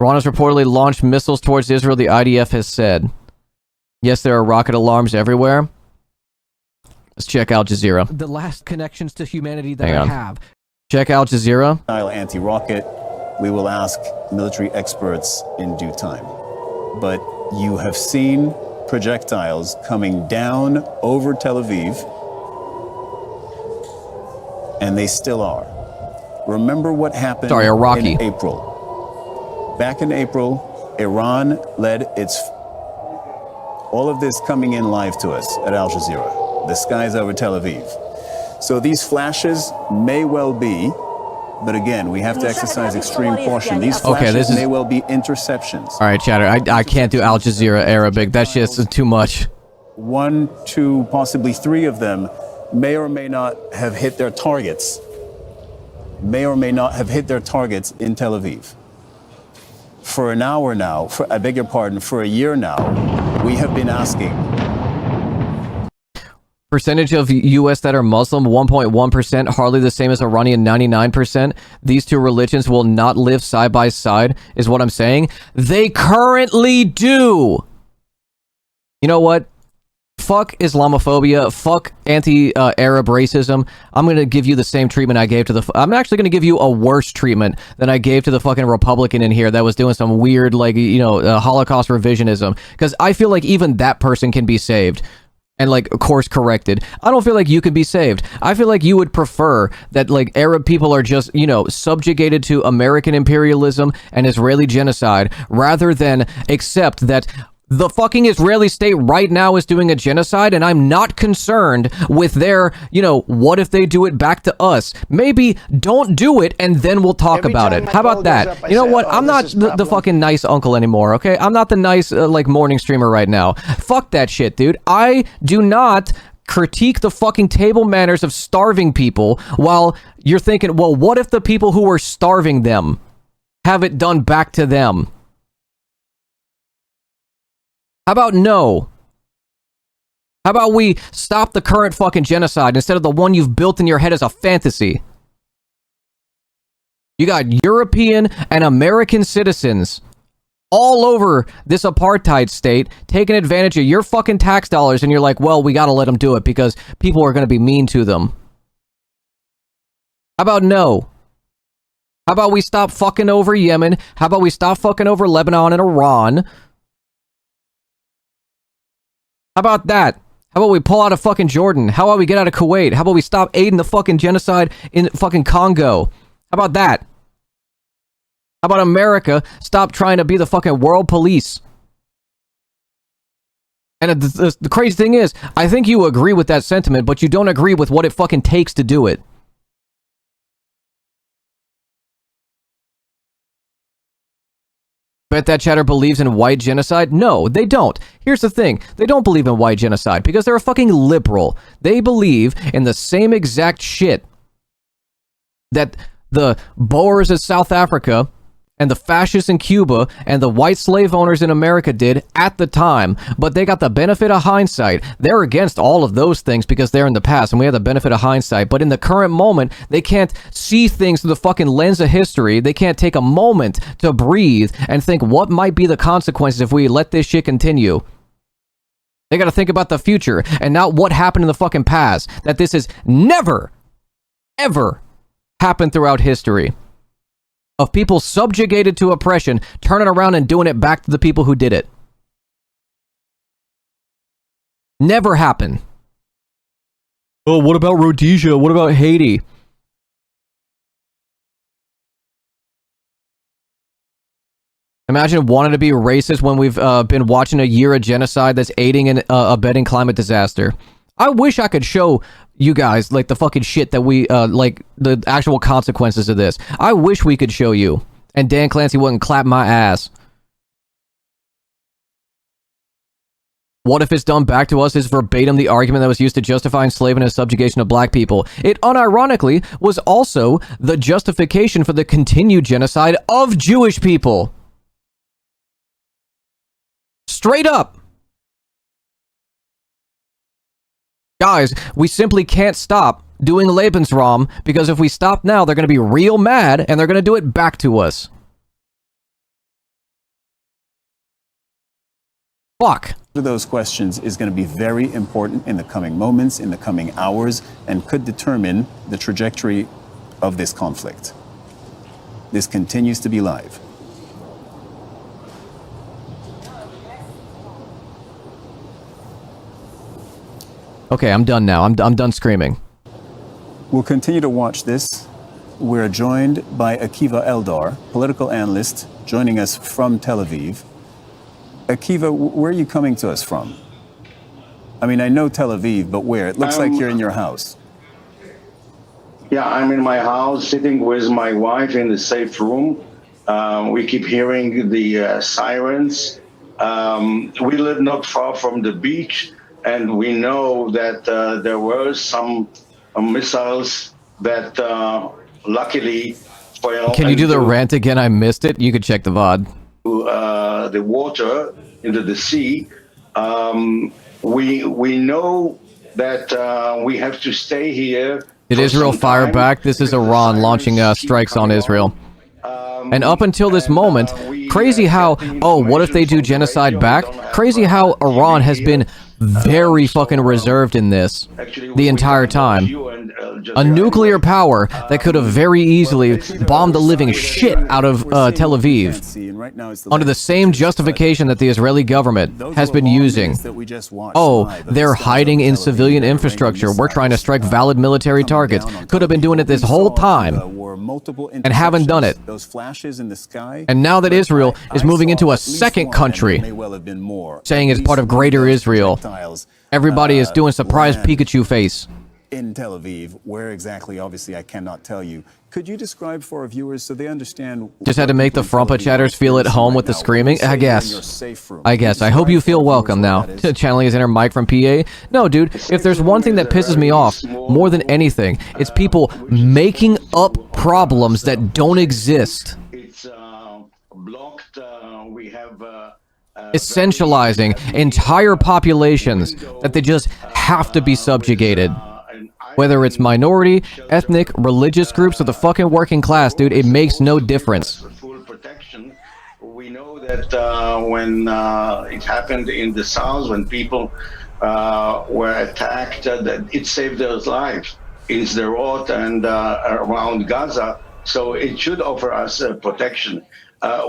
Iran has reportedly launched missiles towards Israel, the IDF has said. Yes, there are rocket alarms everywhere. Let's check Al Jazeera. The last connections to humanity that I have. Check Al Jazeera. Anti-rocket, we will ask military experts in due time. But you have seen projectiles coming down over Tel Aviv, and they still are. Remember what happened in April. Back in April, Iran led all of this coming in live to us at Al Jazeera, the skies over Tel Aviv. So these flashes may well be, but again, we have to exercise extreme caution. These flashes may well be interceptions. All right, chatter, I can't do Al Jazeera Arabic. That's just too much. 1, 2, possibly 3 of them may or may not have hit their targets. May or may not have hit their targets in Tel Aviv. For an hour now, I beg your pardon, for a year now, we have been asking. Percentage of US that are Muslim, 1.1%, hardly the same as Iranian, 99%. These two religions will not live side by side, is what I'm saying. They currently do. You know what? Fuck Islamophobia. Fuck anti-Arab racism. I'm going to give you the same treatment I gave to the... I'm actually going to give you a worse treatment than I gave to the fucking Republican in here that was doing some weird, like, you know, Holocaust revisionism. Because I feel like even that person can be saved. And, like, course corrected. I don't feel like you could be saved. I feel like you would prefer that, like, Arab people are just, you know, subjugated to American imperialism and Israeli genocide, rather than accept that the fucking Israeli state right now is doing a genocide, and I'm not concerned with their, you know, what if they do it back to us? Maybe don't do it, and then we'll talk about it. How about that? You know what? I'm not the fucking nice uncle anymore, okay? I'm not the nice, like, morning streamer right now. Fuck that shit, dude. I do not critique the fucking table manners of starving people while you're thinking, well, what if the people who were starving them have it done back to them? How about no? How about we stop the current fucking genocide instead of the one you've built in your head as a fantasy? You got European and American citizens all over this apartheid state taking advantage of your fucking tax dollars, and you're like, well, we gotta let them do it because people are gonna be mean to them. How about no? How about we stop fucking over Yemen? How about we stop fucking over Lebanon and Iran? How about that? How about we pull out of fucking Jordan? How about we get out of Kuwait? How about we stop aiding the fucking genocide in fucking Congo? How about that? How about America stop trying to be the fucking world police? And the crazy thing is, I think you agree with that sentiment, but you don't agree with what it fucking takes to do it. Bet that chatter believes in white genocide? No, they don't. Here's the thing. They don't believe in white genocide because they're a fucking liberal. They believe in the same exact shit that the Boers in South Africa and the fascists in Cuba and the white slave owners in America did at the time, but they got the benefit of hindsight. They're against all of those things because they're in the past and we have the benefit of hindsight, but in the current moment, they can't see things through the fucking lens of history. They can't take a moment to breathe and think what might be the consequences if we let this shit continue. They gotta think about the future and not what happened in the fucking past, that this has never, ever happened throughout history. Of people subjugated to oppression, turning around and doing it back to the people who did it. Never happened. Oh, what about Rhodesia? What about Haiti? Imagine wanting to be racist when we've been watching a year of genocide that's aiding and abetting climate disaster. I wish I could show you guys, like, the fucking shit that we, like, the actual consequences of this. I wish we could show you. And Dan Clancy wouldn't clap my ass. What if it's done back to us is verbatim the argument that was used to justify enslavement and subjugation of black people. It unironically was also the justification for the continued genocide of Jewish people. Straight up. Guys, we simply can't stop doing Lebensraum, because if we stop now, they're going to be real mad, and they're going to do it back to us. Fuck. Those questions is going to be very important in the coming moments, in the coming hours, and could determine the trajectory of this conflict. This continues to be live. Okay, I'm done now. I'm done screaming. We'll continue to watch this. We're joined by Akiva Eldar, political analyst, joining us from Tel Aviv. Akiva, where are you coming to us from? I mean, I know Tel Aviv, but where? It looks like you're in your house. Yeah, I'm in my house, sitting with my wife in the safe room. We keep hearing the sirens. We live not far from the beach, and we know that there were some missiles that luckily fell. Can you do the rant again? I missed it. You could check the VOD. The water into the sea. We know that we have to stay here. Did Israel fire back? This is Iran launching strikes on Israel. And up until this moment, crazy how, oh, what if they do genocide back? Crazy how Iran has been very fucking reserved in this the entire time. A nuclear power that could have very easily bombed the living shit out of Tel Aviv under the same justification that the Israeli government has been using. Oh, they're hiding in civilian infrastructure. We're trying to strike valid military targets. Could have been doing it this whole time and haven't done it. And now that Israel is moving into a second country, saying it's part of Greater Israel, everybody is doing surprise Pikachu face. In Tel Aviv, where exactly, obviously, I cannot tell you. Could you describe for our viewers so they understand? Just had to make the Frumpa chatters feel at home with the screaming? I guess. I hope you feel welcome now. Channeling his inner Mike from PA? No, dude, if there's one thing that pisses me off more than anything, it's people making up problems that don't exist. It's blocked. We have Essentializing entire populations that they just have to be subjugated. Whether it's minority, ethnic, religious groups, or the fucking working class, dude, it makes no difference. Full protection. We know that when it happened in the south, when people were attacked, that it saved their lives in Sderot and around Gaza. So it should offer us protection.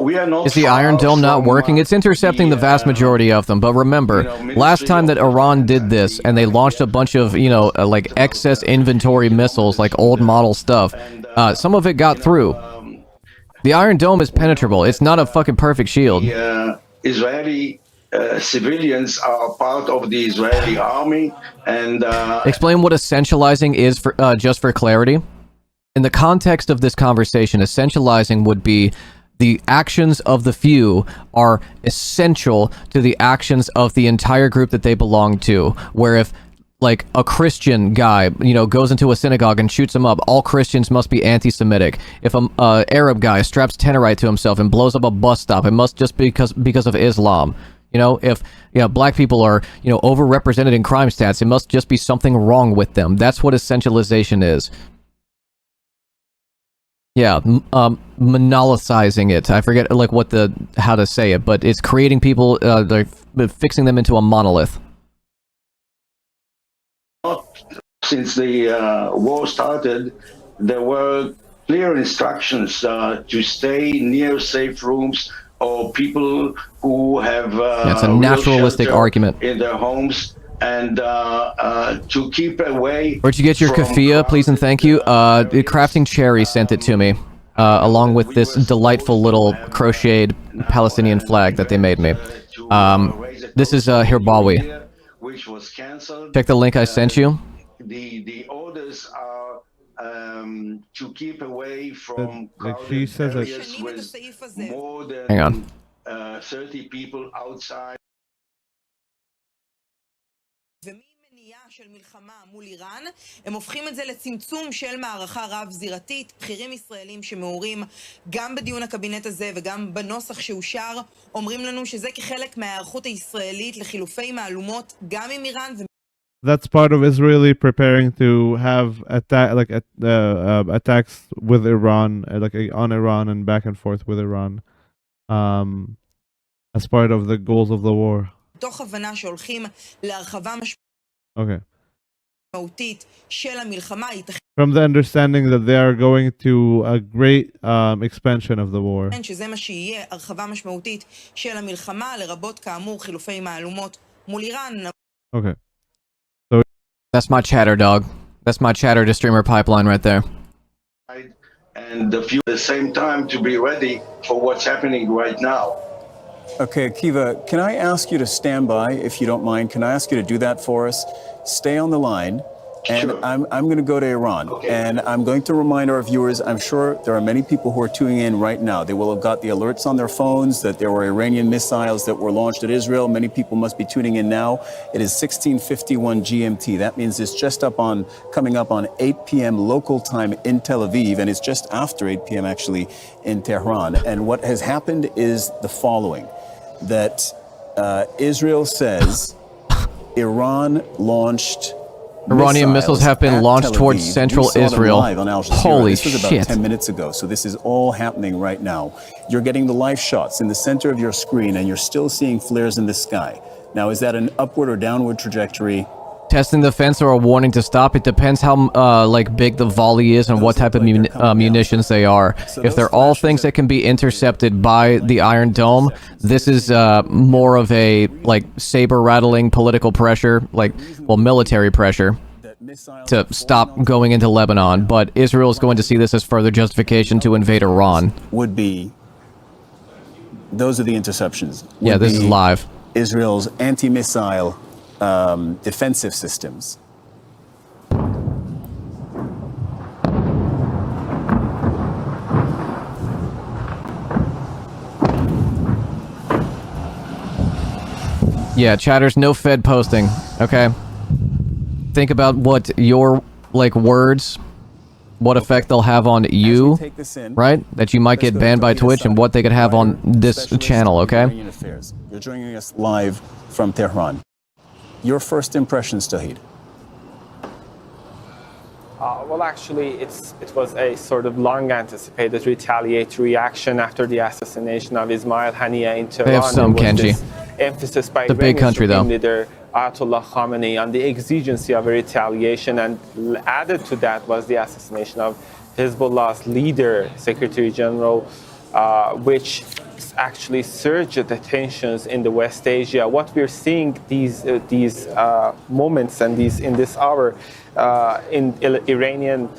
We are not. Is the Iron Dome not working? It's intercepting the vast majority of them. But remember, last time that Iran did this and they launched a bunch of, like excess inventory missiles, like old model stuff, some of it got through. The Iron Dome is penetrable. It's not a fucking perfect shield. Israeli civilians are part of the Israeli army. And explain what essentializing is for just for clarity. In the context of this conversation, essentializing would be the actions of the few are essential to the actions of the entire group that they belong to. Where if, like, a Christian guy, goes into a synagogue and shoots him up, all Christians must be anti-Semitic. If an Arab guy straps Tannerite to himself and blows up a bus stop, it must just be because of Islam. If black people are overrepresented in crime stats, it must just be something wrong with them. That's what essentialization is. Yeah, monolicizing it. I forget how to say it, but it's creating people, like fixing them into a monolith. Since the war started, there were clear instructions to stay near safe rooms or people who have it's a naturalistic argument in their homes. And to keep away. Where'd you get your keffiyeh, please and thank you? Crafting Cherry sent it to me, along with this delightful little crocheted Palestinian flag that they made me. This is Hirbawi. Check the link I sent you. The orders are to keep away from she says areas with more than hang on. 30 people outside. וממניעה של מלחמה מול איראן, הם הופכים את זה לצמצום של מערכה רב-זירתית. בכירים ישראלים שמעורים גם בדיון הקבינט הזה וגם בנוסח שאושר, אומרים לנו שזה כחלק מההיערכות הישראלית לחילופי מהלומות גם עם איראן. That's part of Israeli preparing to have attacks with Iran, on Iran and back and forth with Iran, as part of the goals of the war. מתוך הבנה שהולכים להרחבה משמעותית של המלחמה. From the understanding that they are going to a great expansion of the war. שזה מה שיהיה הרחבה משמעותית של המלחמה, לרבות כאמור חילופי מהלומות מול איראן. Okay. That's my chatter, dog. That's my chatter to streamer pipeline right there. And the few at the same time to be ready for what's happening right now. Okay, Akiva, can I ask you to stand by, if you don't mind? Can I ask you to do that for us? Stay on the line. And Sure. I'm going to go to Iran. Okay. And I'm going to remind our viewers, I'm sure there are many people who are tuning in right now. They will have got the alerts on their phones that there were Iranian missiles that were launched at Israel. Many people must be tuning in now. It is 16:51 GMT. That means it's just coming up on 8 p.m. local time in Tel Aviv, and it's just after 8 p.m. actually in Tehran. And what has happened is the following, that Israel says Iran launched Iranian missiles have been launched towards central Israel. Live on Al Jazeera. Holy this was about shit. 10 minutes ago, so this is all happening right now. You're getting the live shots in the center of your screen, and you're still seeing flares in the sky. Now, is that an upward or downward trajectory? Testing the fence or a warning to stop. It depends how like big the volley is and what type of munitions they are. If they're all things that can be intercepted by the Iron Dome, this is more of a like saber rattling political pressure, like well military pressure to stop going into Lebanon. But Israel is going to see this as further justification to invade Iran. Would be those are the interceptions. Yeah, this is live. Israel's anti-missile defensive systems. Yeah, chatters, no Fed posting, okay? Think about what your, like, words, what effect they'll have on you, right? That you might get banned by Twitch and what they could have on this channel, okay? You're joining us live from Tehran. Your first impressions, Tawhid? Well, actually, it was a sort of long-anticipated retaliatory action after the assassination of Ismail Haniyeh in Tehran. They have some, Kenji. Emphasis by It's a big country, though. Leader Ayatollah Khamenei on the exigency of a retaliation, and added to that was the assassination of Hezbollah's leader, Secretary General, which actually surged the tensions in the West Asia. What we're seeing these moments and in this hour in Iranian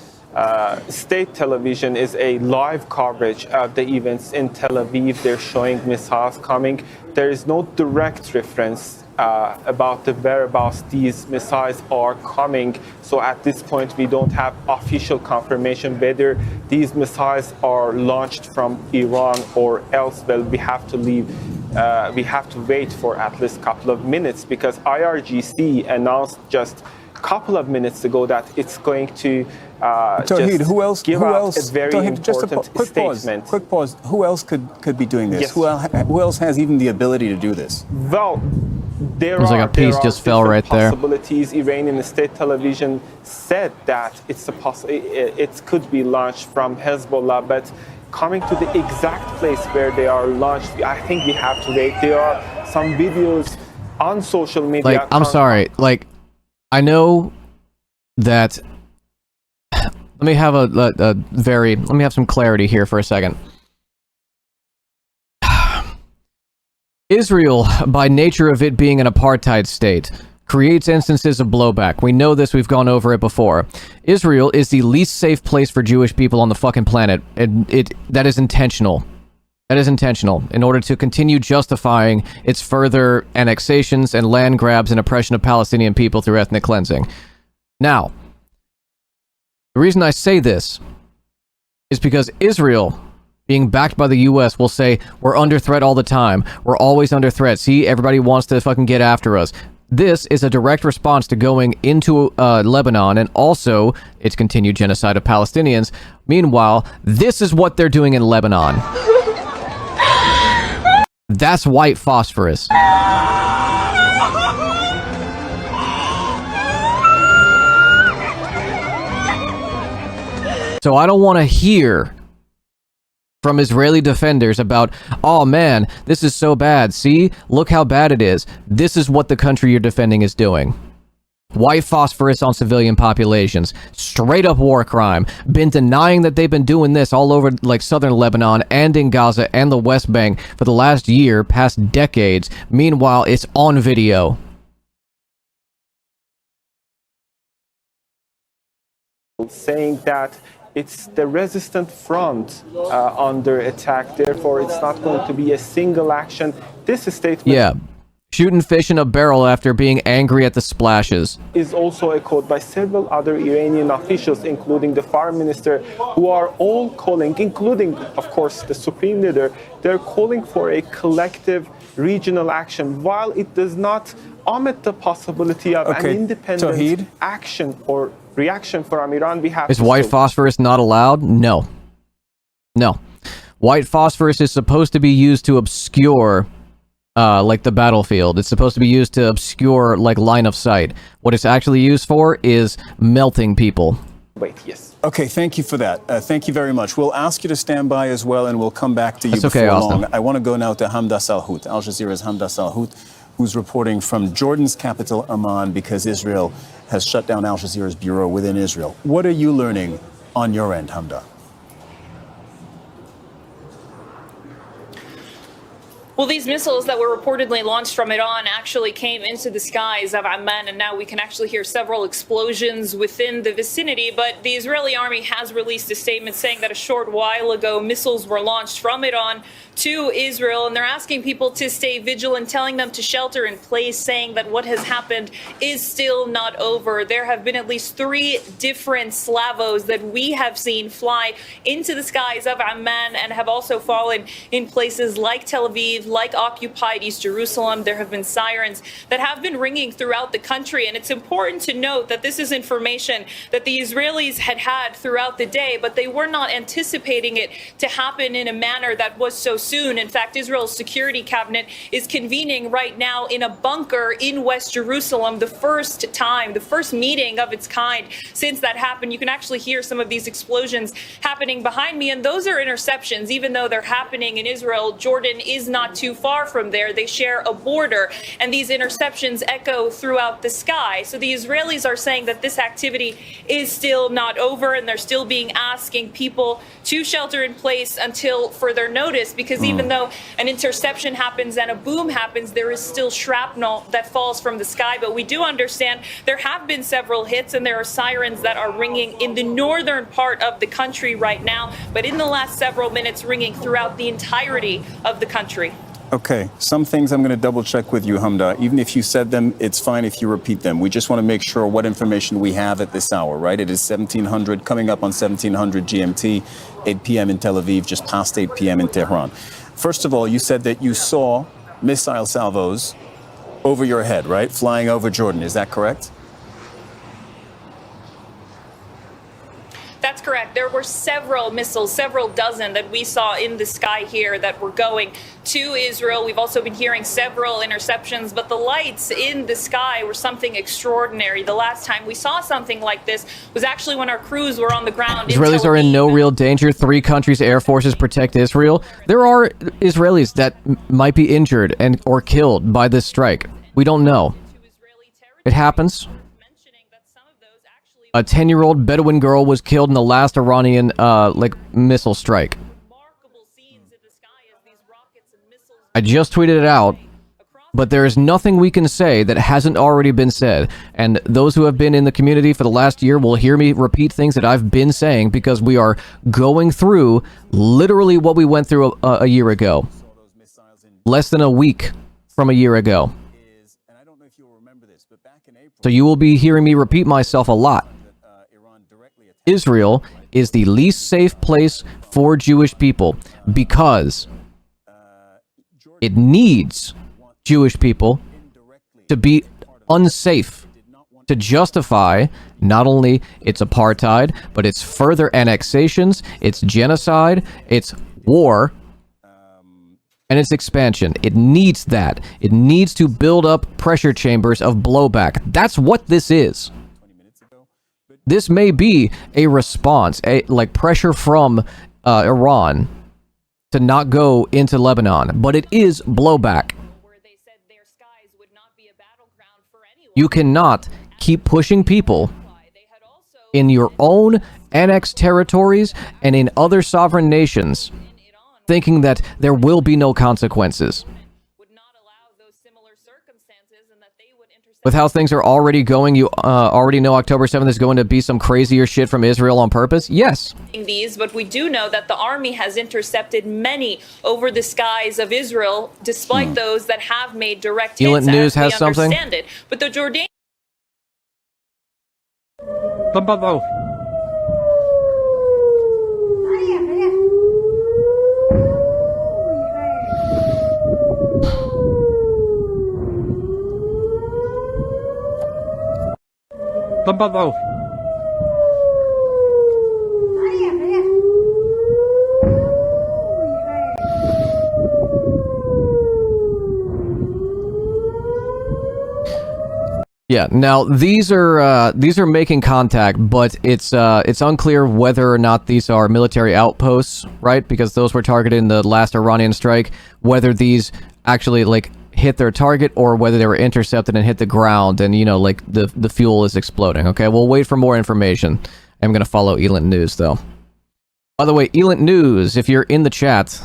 state television is a live coverage of the events in Tel Aviv. They're showing missiles coming. There is no direct reference about the whereabouts these missiles are coming. So at this point, we don't have official confirmation whether these missiles are launched from Iran or else. Well, we have to wait for at least a couple of minutes, because IRGC announced just a couple of minutes ago that it's going to Tawhid, who else? give Who out else? a very Tawhid, just a important quick statement. Quick pause. Who else could be doing this? Yes. Who else has even the ability to do this? Well, there There's are, like a piece there are just fell right there. possibilities. Iranian state television said that it could be launched from Hezbollah, but coming to the exact place where they are launched, I think we have to wait. There are some videos on social media. Like, I'm sorry, like, I know that... Let me have let me have some clarity here for a second. Israel, by nature of it being an apartheid state, creates instances of blowback. We know this, we've gone over it before. Israel is the least safe place for Jewish people on the fucking planet, and that is intentional. That is intentional, in order to continue justifying its further annexations and land grabs and oppression of Palestinian people through ethnic cleansing. Now, the reason I say this is because Israel, being backed by the US, will say, we're under threat all the time. We're always under threat. See, everybody wants to fucking get after us. This is a direct response to going into Lebanon and also its continued genocide of Palestinians. Meanwhile, this is what they're doing in Lebanon. That's white phosphorus. So I don't want to hear from Israeli defenders about, oh man, this is so bad. See, look how bad it is. This is what the country you're defending is doing. White phosphorus on civilian populations. Straight up war crime. Been denying that they've been doing this all over like southern Lebanon and in Gaza and the West Bank for the last year, past decades. Meanwhile, it's on video. Saying that it's the resistant front under attack, therefore it's not going to be a single action. This statement... Yeah. Shooting fish in a barrel after being angry at the splashes. Is also echoed by several other Iranian officials, including the foreign minister, who are all calling, including, of course, the supreme leader, they're calling for a collective regional action, while it does not omit the possibility of an independent action or reaction from Iran. We have Is white phosphorus not allowed? No. No. White phosphorus is supposed to be used to obscure like the battlefield. It's supposed to be used to obscure like line of sight. What it's actually used for is melting people. Wait, yes. Okay, thank you for that. Thank you very much. We'll ask you to stand by as well, and we'll come back to you before long. I want to go now to Hamda Salhout, Al Jazeera's Hamda Salhout, who's reporting from Jordan's capital, Amman, because Israel has shut down Al Jazeera's bureau within Israel. What are you learning on your end, Hamda? Well, these missiles that were reportedly launched from Iran actually came into the skies of Amman, and now we can actually hear several explosions within the vicinity. But the Israeli army has released a statement saying that a short while ago, missiles were launched from Iran to Israel, and they're asking people to stay vigilant, telling them to shelter in place, saying that what has happened is still not over. There have been at least 3 different Slavos that we have seen fly into the skies of Amman and have also fallen in places like Tel Aviv, like occupied East Jerusalem. There have been sirens that have been ringing throughout the country, and it's important to note that this is information that the Israelis had throughout the day, but they were not anticipating it to happen in a manner that was so soon. In fact, Israel's security cabinet is convening right now in a bunker in West Jerusalem, the first meeting of its kind since that happened. You can actually hear some of these explosions happening behind me, and those are interceptions. Even though they're happening in Israel, Jordan is not too far from there. They share a border, and these interceptions echo throughout the sky. So the Israelis are saying that this activity is still not over, and they're still asking people to shelter in place until further notice, because even though an interception happens and a boom happens, there is still shrapnel that falls from the sky. But we do understand there have been several hits, and there are sirens that are ringing in the northern part of the country right now, but in the last several minutes ringing throughout the entirety of the country. Okay, some things I'm going to double check with you, Hamda. Even if you said them, it's fine if you repeat them. We just want to make sure what information we have at this hour, right? It is 1700, coming up on 1700 GMT, 8 p.m. in Tel Aviv, just past 8 p.m. in Tehran. First of all, you said that you saw missile salvos over your head, right? Flying over Jordan. Is that correct? That's correct. There were several missiles, several dozen that we saw in the sky here that were going to Israel. We've also been hearing several interceptions, but the lights in the sky were something extraordinary. The last time we saw something like this was actually when our crews were on the ground. Israelis are in no real danger. 3 countries' air forces protect Israel. There are Israelis that might be injured or killed by this strike. We don't know. It happens. A 10-year-old Bedouin girl was killed in the last Iranian missile strike. I just tweeted it out, but there is nothing we can say that hasn't already been said. And those who have been in the community for the last year will hear me repeat things that I've been saying, because we are going through literally what we went through a year ago. Less than a week from a year ago. So you will be hearing me repeat myself a lot. Israel is the least safe place for Jewish people because it needs Jewish people to be unsafe to justify not only its apartheid, but its further annexations, its genocide, its war, and its expansion. It needs that. It needs to build up pressure chambers of blowback. That's what this is. This may be a response, like pressure from Iran to not go into Lebanon, but it is blowback. You cannot keep pushing people in your own annexed territories and in other sovereign nations, thinking that there will be no consequences. With how things are already going, you already know October 7th is going to be some crazier shit from Israel on purpose? Yes. These, but we do know that the army has intercepted many over the skies of Israel, despite those that have made direct hits. Elant News has something. Understand it. But the Jordanian... Yeah, now these are making contact, but it's unclear whether or not these are military outposts, right? Because those were targeted in the last Iranian strike, whether these actually like hit their target or whether they were intercepted and hit the ground and, you know, like the fuel is exploding. Okay, we'll wait for more information. I'm going to follow Elant News though. By the way, Elant News, if you're in the chat,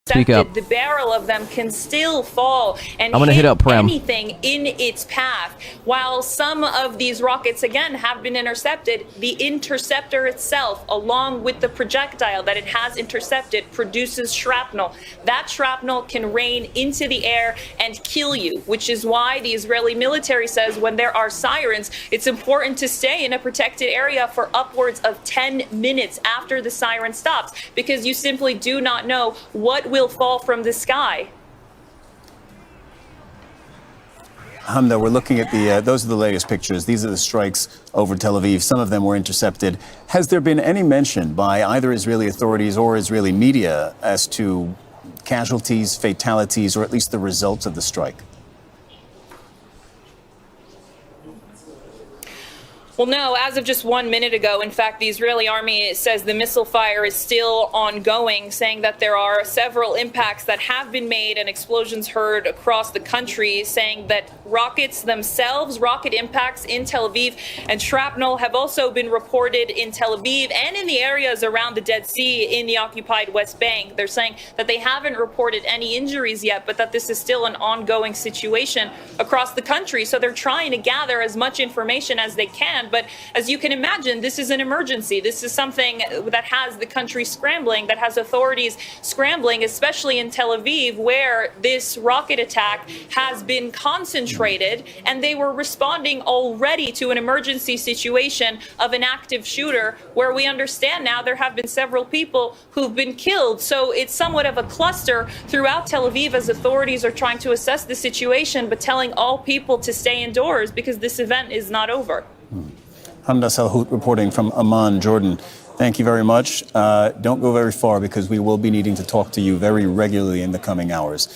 speak up. The barrel of them can still fall and I'm gonna hit up Prem. Anything in its path. While some of these rockets, again, have been intercepted, the interceptor itself, along with the projectile that it has intercepted, produces shrapnel. That shrapnel can rain into the air and kill you, which is why the Israeli military says when there are sirens, it's important to stay in a protected area for upwards of 10 minutes after the siren stops, because you simply do not know what will fall from the sky. Hamda, we're looking at those are the latest pictures. These are the strikes over Tel Aviv. Some of them were intercepted. Has there been any mention by either Israeli authorities or Israeli media as to casualties, fatalities, or at least the results of the strike? Well, no, as of just 1 minute ago, in fact, the Israeli army says the missile fire is still ongoing, saying that there are several impacts that have been made and explosions heard across the country, saying that rockets themselves, rocket impacts in Tel Aviv and shrapnel have also been reported in Tel Aviv and in the areas around the Dead Sea in the occupied West Bank. They're saying that they haven't reported any injuries yet, but that this is still an ongoing situation across the country. So they're trying to gather as much information as they can. But as you can imagine, this is an emergency. This is something that has the country scrambling, that has authorities scrambling, especially in Tel Aviv, where this rocket attack has been concentrated, and they were responding already to an emergency situation of an active shooter, where we understand now there have been several people who've been killed. So it's somewhat of a cluster throughout Tel Aviv as authorities are trying to assess the situation, but telling all people to stay indoors because this event is not over. Hamda Salhout reporting from Amman, Jordan. Thank you very much. Don't go very far because we will be needing to talk to you very regularly in the coming hours.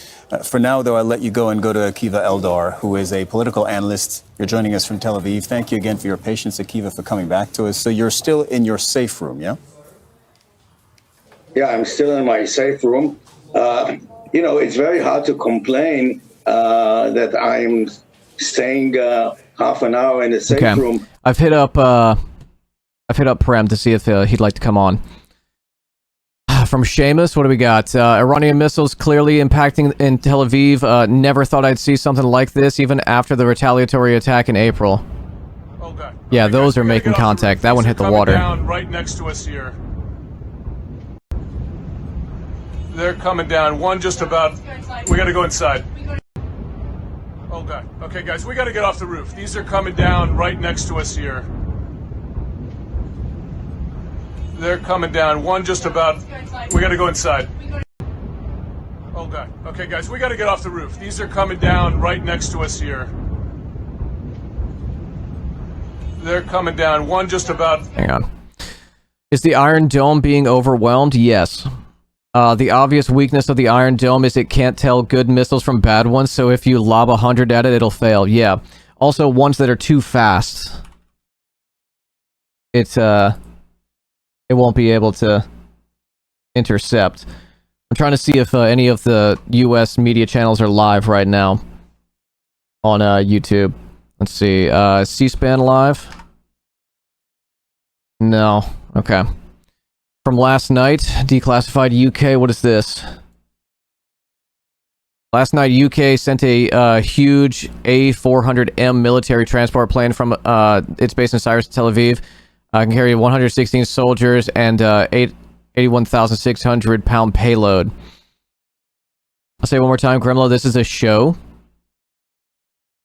For now, though, I'll let you go and go to Akiva Eldar, who is a political analyst. You're joining us from Tel Aviv. Thank you again for your patience, Akiva, for coming back to us. So you're still in your safe room, yeah? Yeah, I'm still in my safe room. You know, it's very hard to complain that I'm staying half an hour in the safe room. I've hit up Prem to see if he'd like to come on. From Seamus, what do we got? Iranian missiles clearly impacting in Tel Aviv. Never thought I'd see something like this, even after the retaliatory attack in April. Okay. Yeah, those are making contact. That one hit the water. Down right next to us here. They're coming down. One just about. We got to go inside. Okay. Okay, guys, we got to get off the roof. These are coming down right next to us here. They're coming down. One just about. We got to go inside. Okay. Okay, guys, we got to get off the roof. These are coming down right next to us here. They're coming down. One just about. Hang on. Is the Iron Dome being overwhelmed? Yes. The obvious weakness of the Iron Dome is it can't tell good missiles from bad ones, so if you lob 100 at it, it'll fail. Yeah. Also, ones that are too fast. It won't be able to intercept. I'm trying to see if any of the U.S. media channels are live right now on YouTube. Let's see. C-SPAN live? No. Okay. From last night, declassified UK. What is this? Last night, UK sent a huge A400M military transport plane from its base in Cyrus, Tel Aviv. Can carry 116 soldiers and 81,600 pound payload. I'll say it one more time, Gremloe, this is a show.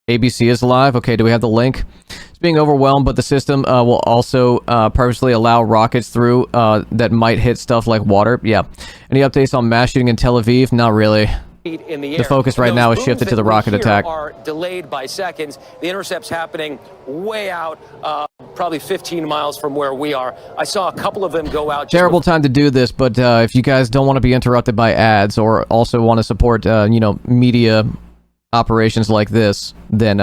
ABC is live. Okay, do we have the link? It's being overwhelmed, but the system will also purposely allow rockets through that might hit stuff like water. Yeah. Any updates on mass shooting in Tel Aviv? Not really. In the The focus right now is shifted to the rocket attack. Are delayed by seconds. The intercept's happening way out, probably 15 miles from where we are. I saw a couple of them go out. Terrible time to do this, but if you guys don't want to be interrupted by ads or also want to support, media operations like this, then,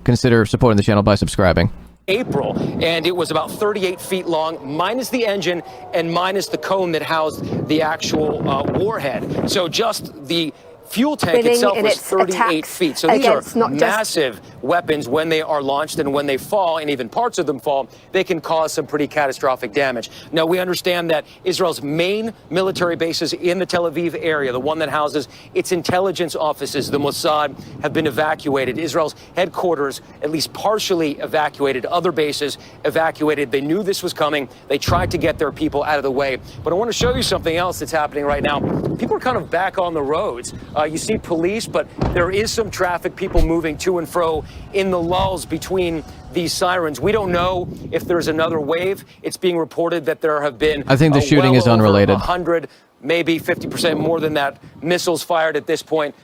consider supporting the channel by subscribing. April, and it was about 38 feet long, minus the engine and minus the cone that housed the actual warhead. So just the fuel tank itself was 38 feet. So these are massive weapons. When they are launched and when they fall, and even parts of them fall, they can cause some pretty catastrophic damage. Now, we understand that Israel's main military bases in the Tel Aviv area, the one that houses its intelligence offices, the Mossad, have been evacuated. Israel's headquarters, at least partially evacuated. Other bases evacuated. They knew this was coming. They tried to get their people out of the way. But I want to show you something else that's happening right now. People are kind of back on the roads. You see police, but there is some traffic, people moving to and fro in the lulls between these sirens. We don't know if there's another wave. It's being reported that there have been, I think the shooting is unrelated. 100, maybe 50% more than that, missiles fired at this point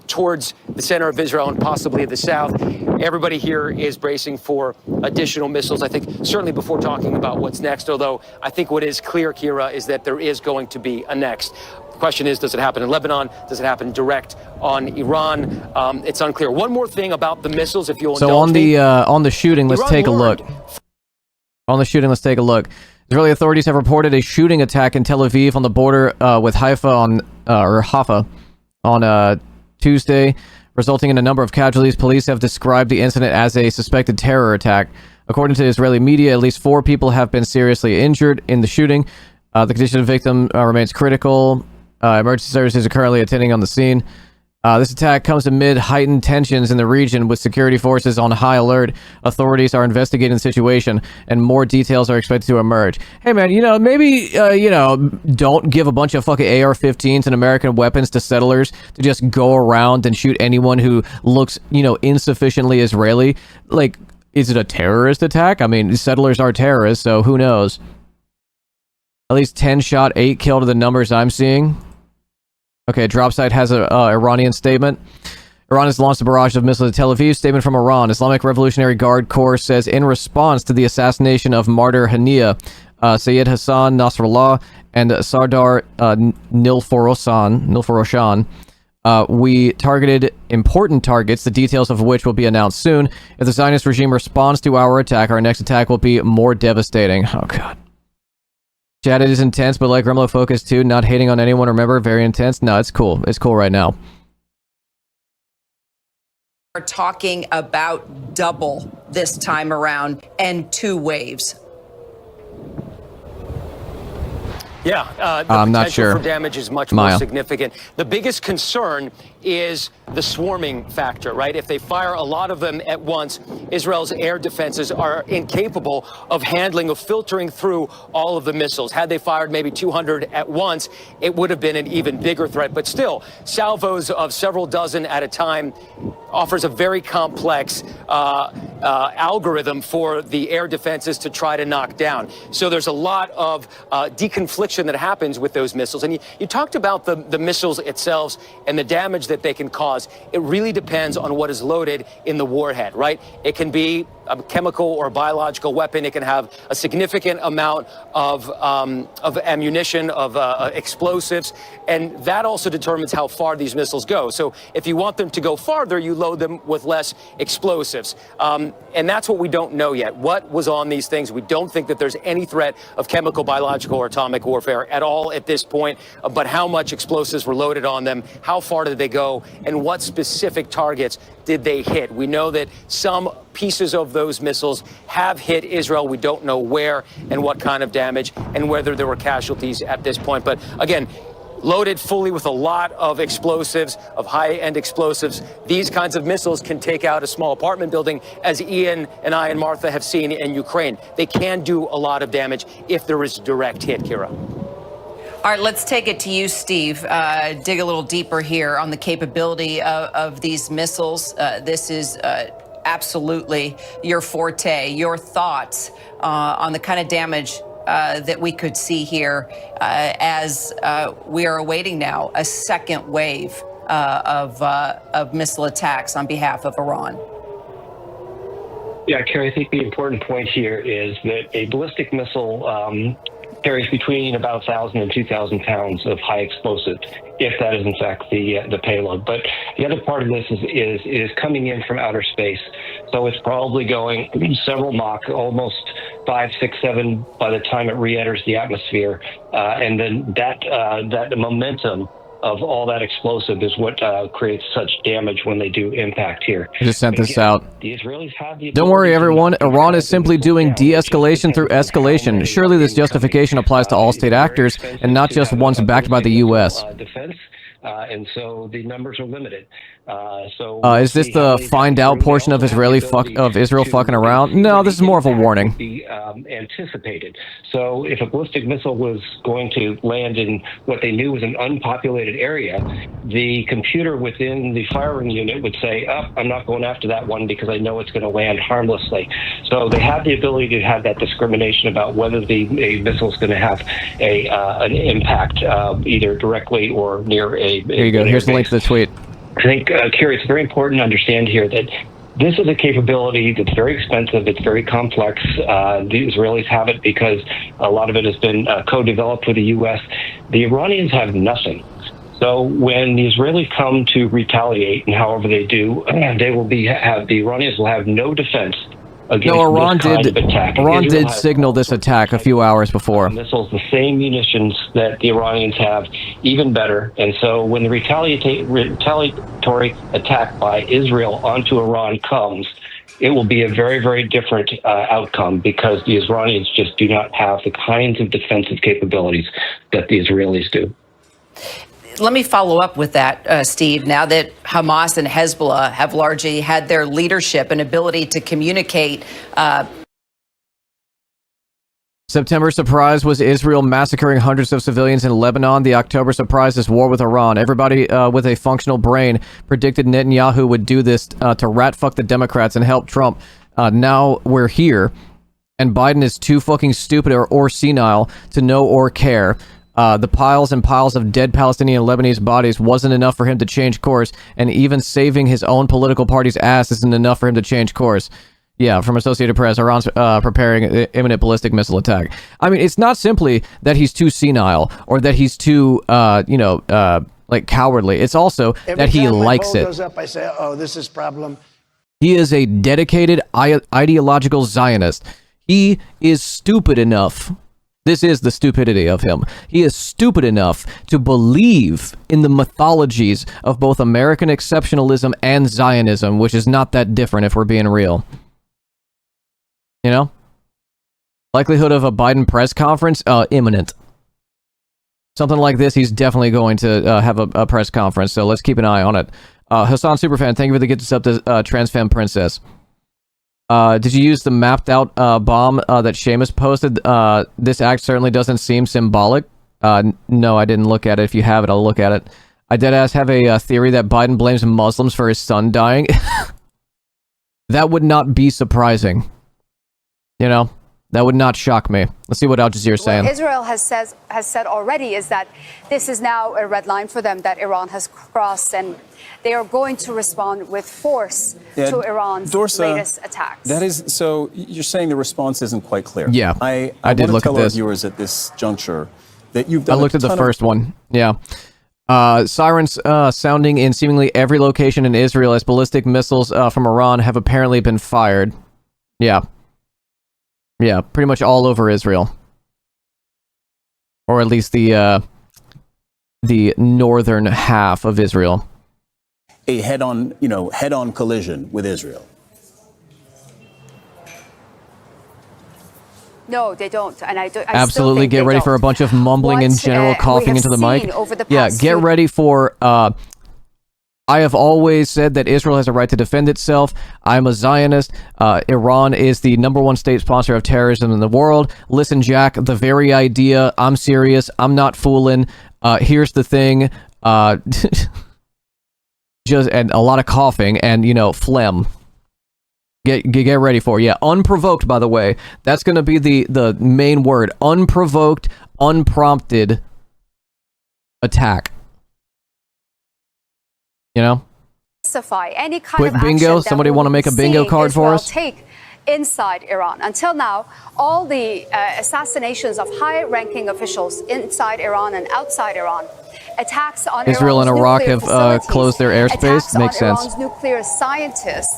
towards the center of Israel and possibly the south. Everybody here is bracing for additional missiles, I think, certainly before talking about what's next, although I think what is clear, Kira, is that there is going to be a next. The question is, does it happen in Lebanon? Does it happen direct on Iran? It's unclear. One more thing about the missiles, if you'll indulge me. So on the shooting, let's take a look. On the shooting, let's take a look. Israeli authorities have reported a shooting attack in Tel Aviv on the border with Haifa on Tuesday, resulting in a number of casualties. Police have described the incident as a suspected terror attack. According to Israeli media, at least 4 people have been seriously injured in the shooting. The condition of the victim remains critical. Emergency services are currently attending on the scene. This attack comes amid heightened tensions in the region with security forces on high alert. Authorities are investigating the situation and more details are expected to emerge. Hey man, maybe, don't give a bunch of fucking AR-15s and American weapons to settlers to just go around and shoot anyone who looks, insufficiently Israeli. Like, is it a terrorist attack? I mean, settlers are terrorists, so who knows? At least 10 shot, 8 killed are the numbers I'm seeing. Okay, drop site has a Iranian statement. Iran has launched a barrage of missiles at Tel Aviv. Statement from Iran. Islamic Revolutionary Guard Corps says in response to the assassination of martyr Hania, Sayyid Hassan Nasrallah, and Sardar Nilforoshan, we targeted important targets, the details of which will be announced soon. If the Zionist regime responds to our attack, our next attack will be more devastating. Oh, God. Chat, it is intense, but like Gremloe Focus too, not hating on anyone, remember, very intense. No, it's cool. It's cool right now. We're talking about double this time around and 2 waves. Yeah, the I'm not potential sure. for damage is much more significant. The biggest concern is the swarming factor, right? If they fire a lot of them at once, Israel's air defenses are incapable of handling, of filtering through all of the missiles. Had they fired maybe 200 at once, it would have been an even bigger threat. But still, salvos of several dozen at a time offers a very complex algorithm for the air defenses to try to knock down. So there's a lot of deconfliction that happens with those missiles. And you talked about the missiles itself and the damage that they can cause. It really depends on what is loaded in the warhead, right? It can be a chemical or biological weapon. It can have a significant amount of ammunition, of explosives, and that also determines how far these missiles go. So if you want them to go farther, you load them with less explosives. And that's what we don't know yet. What was on these things? We don't think that there's any threat of chemical, biological, or atomic warfare at all at this point, but how much explosives were loaded on them, how far did they go, and what specific targets did they hit? We know that some pieces of those missiles have hit Israel. We don't know where and what kind of damage and whether there were casualties at this point. But again, loaded fully with a lot of explosives, of high-end explosives. These kinds of missiles can take out a small apartment building, as Ian and I and Martha have seen in Ukraine. They can do a lot of damage if there is a direct hit, Kira. All right, let's take it to you, Steve. Dig a little deeper here on the capability of these missiles. This is absolutely your forte. Your thoughts on the kind of damage that we could see here as we are awaiting now a second wave of missile attacks on behalf of Iran. Yeah, Kerry, I think the important point here is that a ballistic missile carries between about 1,000 and 2,000 pounds of high explosive, if that is in fact the payload. But the other part of this is coming in from outer space, so it's probably going several Mach, almost 5, 6, 7 by the time it re-enters the atmosphere, and then that momentum of all that explosive is what creates such damage when they do impact here. I just sent this out. The Israelis have the Don't worry, everyone. Iran is simply doing de-escalation through escalation. Surely this justification applies to all state actors and not just ones backed by the U.S. Defense, and so the numbers are limited. Is this the find out portion of Israel fucking around? No, this is more of a warning. Be anticipated. So if a ballistic missile was going to land in what they knew was an unpopulated area, the computer within the firing unit would say, I'm not going after that one because I know it's going to land harmlessly. So they have the ability to have that discrimination about whether the missile is going to have an impact either directly or near a... Here you go. Here's the link to the tweet. I think, Kira, it's very important to understand here that this is a capability that's very expensive. It's very complex. The Israelis have it because a lot of it has been co-developed with the U.S. The Iranians have nothing. So when the Israelis come to retaliate, and however they do, the Iranians will have no defense against Iran this kind of attack. Iran did signal this attack a few hours before. Missiles, the same munitions that the Iranians have, even better. And so when the retaliatory attack by Israel onto Iran comes, it will be a very, very different outcome because the Iranians just do not have the kinds of defensive capabilities that the Israelis do. Let me follow up with that, Steve. Now that Hamas and Hezbollah have largely had their leadership and ability to communicate. September surprise was Israel massacring hundreds of civilians in Lebanon. The October surprise is war with Iran. Everybody with a functional brain predicted Netanyahu would do this to rat fuck the Democrats and help Trump. Now we're here, and Biden is too fucking stupid or senile to know or care. The piles and piles of dead Palestinian and Lebanese bodies wasn't enough for him to change course, and even saving his own political party's ass isn't enough for him to change course. Yeah, from Associated Press, Iran's preparing an imminent ballistic missile attack. I mean, it's not simply that he's too senile or that he's too, like cowardly. It's also that he likes it. Goes up, I say, oh, this is problem. He is a dedicated ideological Zionist. He is stupid enough. This is the stupidity of him. He is stupid enough to believe in the mythologies of both American exceptionalism and Zionism, which is not that different if we're being real. You know? Likelihood of a Biden press conference? Imminent. Something like this, he's definitely going to have a press conference, so let's keep an eye on it. Hassan Superfan, thank you for the gift sub to Transfem Princess. Did you use the mapped out bomb that Seamus posted? This act certainly doesn't seem symbolic. No, I didn't look at it. If you have it, I'll look at it. I deadass have a theory that Biden blames Muslims for his son dying. That would not be surprising. You know? That would not shock me. Let's see what Al Jazeera is saying. What Israel has said already is that this is now a red line for them that Iran has crossed, and they are going to respond with force to Iran's latest attacks. That is, so you're saying the response isn't quite clear. Yeah, I did look at this. Our viewers at this juncture that you've done. I looked at the first one. Yeah. Sirens sounding in seemingly every location in Israel as ballistic missiles from Iran have apparently been fired. Yeah. Yeah, pretty much all over Israel. Or at least the northern half of Israel. A head-on collision with Israel. No, they don't, and I absolutely get ready for a bunch of mumbling and general coughing into the mic. Yeah, get ready for. I have always said that Israel has a right to defend itself. I'm a Zionist. Iran is the #1 state sponsor of terrorism in the world. Listen, Jack, the very idea. I'm serious. I'm not fooling. Here's the thing. Just and a lot of coughing and phlegm. Get ready for it. Yeah, unprovoked, by the way. That's going to be the main word. Unprovoked, unprompted attack. Any kind quick of bingo. Somebody want to make a bingo card for us? Take inside Iran. Until now, all the assassinations of high-ranking officials inside Iran and outside Iran, attacks on Israel and Iraq have closed their airspace. Makes sense. Iran's nuclear scientists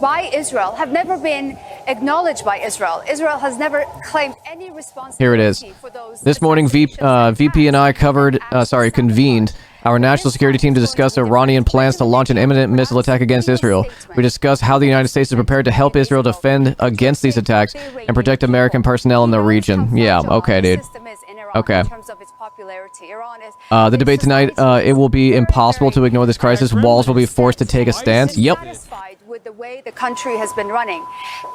by Israel have never been acknowledged by Israel. Israel has never claimed any responsibility. Here it is. For those this morning, VP and I convened our national security team to discuss Iranian plans to launch an imminent missile attack against Israel. We discussed how the United States is prepared to help Israel defend against these attacks and protect American personnel in the region. Yeah, okay, dude. Okay. The debate tonight, it will be impossible to ignore this crisis. Walls will be forced to take a stance. Yep. With the way the country has been running,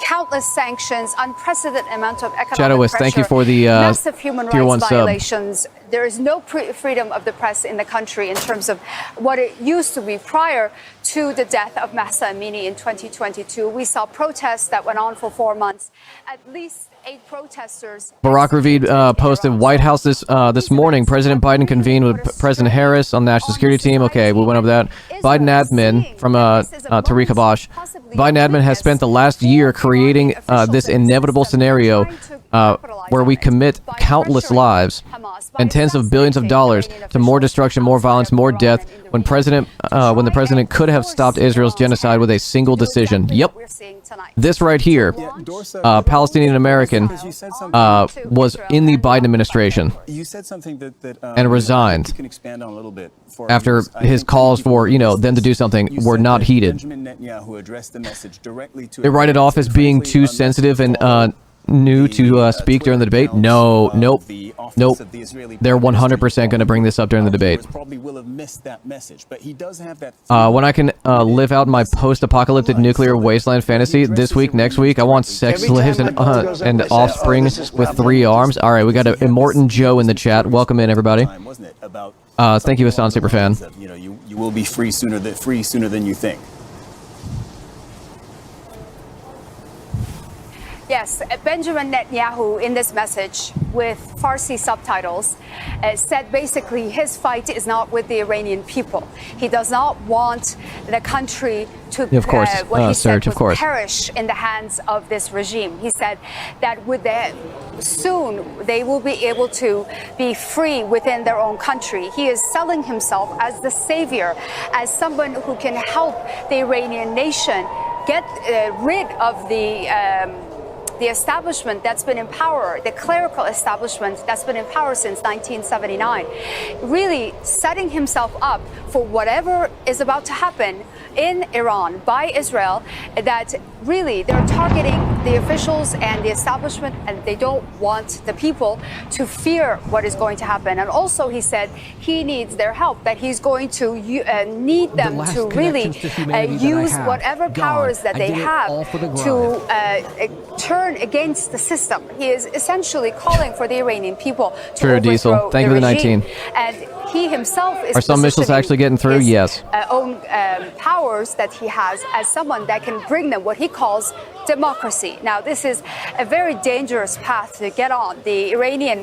countless sanctions, unprecedented amount of economic Shadowist, pressure, thank you for the massive human rights violations. Sub. There is no freedom of the press in the country in terms of what it used to be prior to the death of Mahsa Amini in 2022. We saw protests that went on for 4 months. At least 8 protesters. Barack Ravid posted White House this morning. President Biden convened with President Harris on the national security team. Okay, we went over that. Biden admin from Tariq Abash. Biden admin has spent the last year creating this inevitable scenario where we commit countless lives and tens of billions of dollars to more destruction, more violence, more death when the president could have stopped Israel's genocide with a single decision. Yep. This right here, Palestinian American, was in the Biden administration and resigned after his calls for, them to do something were not heeded. They write it off as being too sensitive and new to speak during the debate. Nope. They're 100% going to bring this up during the debate. When I can live out my post-apocalyptic nuclear wasteland fantasy this week, next week, I want sex slaves and offspring with 3 arms. All right, we got Immortan Joe in the chat. Welcome in, everybody. Thank you, Hassan Superfan. You will be free sooner than you think. Yes, Benjamin Netanyahu in this message with Farsi subtitles said basically his fight is not with the Iranian people. He does not want the country to perish in the hands of this regime. He said that soon they will be able to be free within their own country. He is selling himself as the savior, as someone who can help the Iranian nation get rid of the establishment that's been in power, the clerical establishment that's been in power since 1979, really setting himself up for whatever is about to happen in Iran by Israel, that really they're targeting the officials and the establishment, and they don't want the people to fear what is going to happen. And also he said he needs their help, that he's going to need them to really use whatever powers that they have to turn against the system. He is essentially calling for the Iranian people to overthrow Thank you for the 19. And he himself is Are some missiles actually getting through? Yes. Own powers that he has as someone that can bring them what he calls democracy. Now, this is a very dangerous path to get on. The Iranian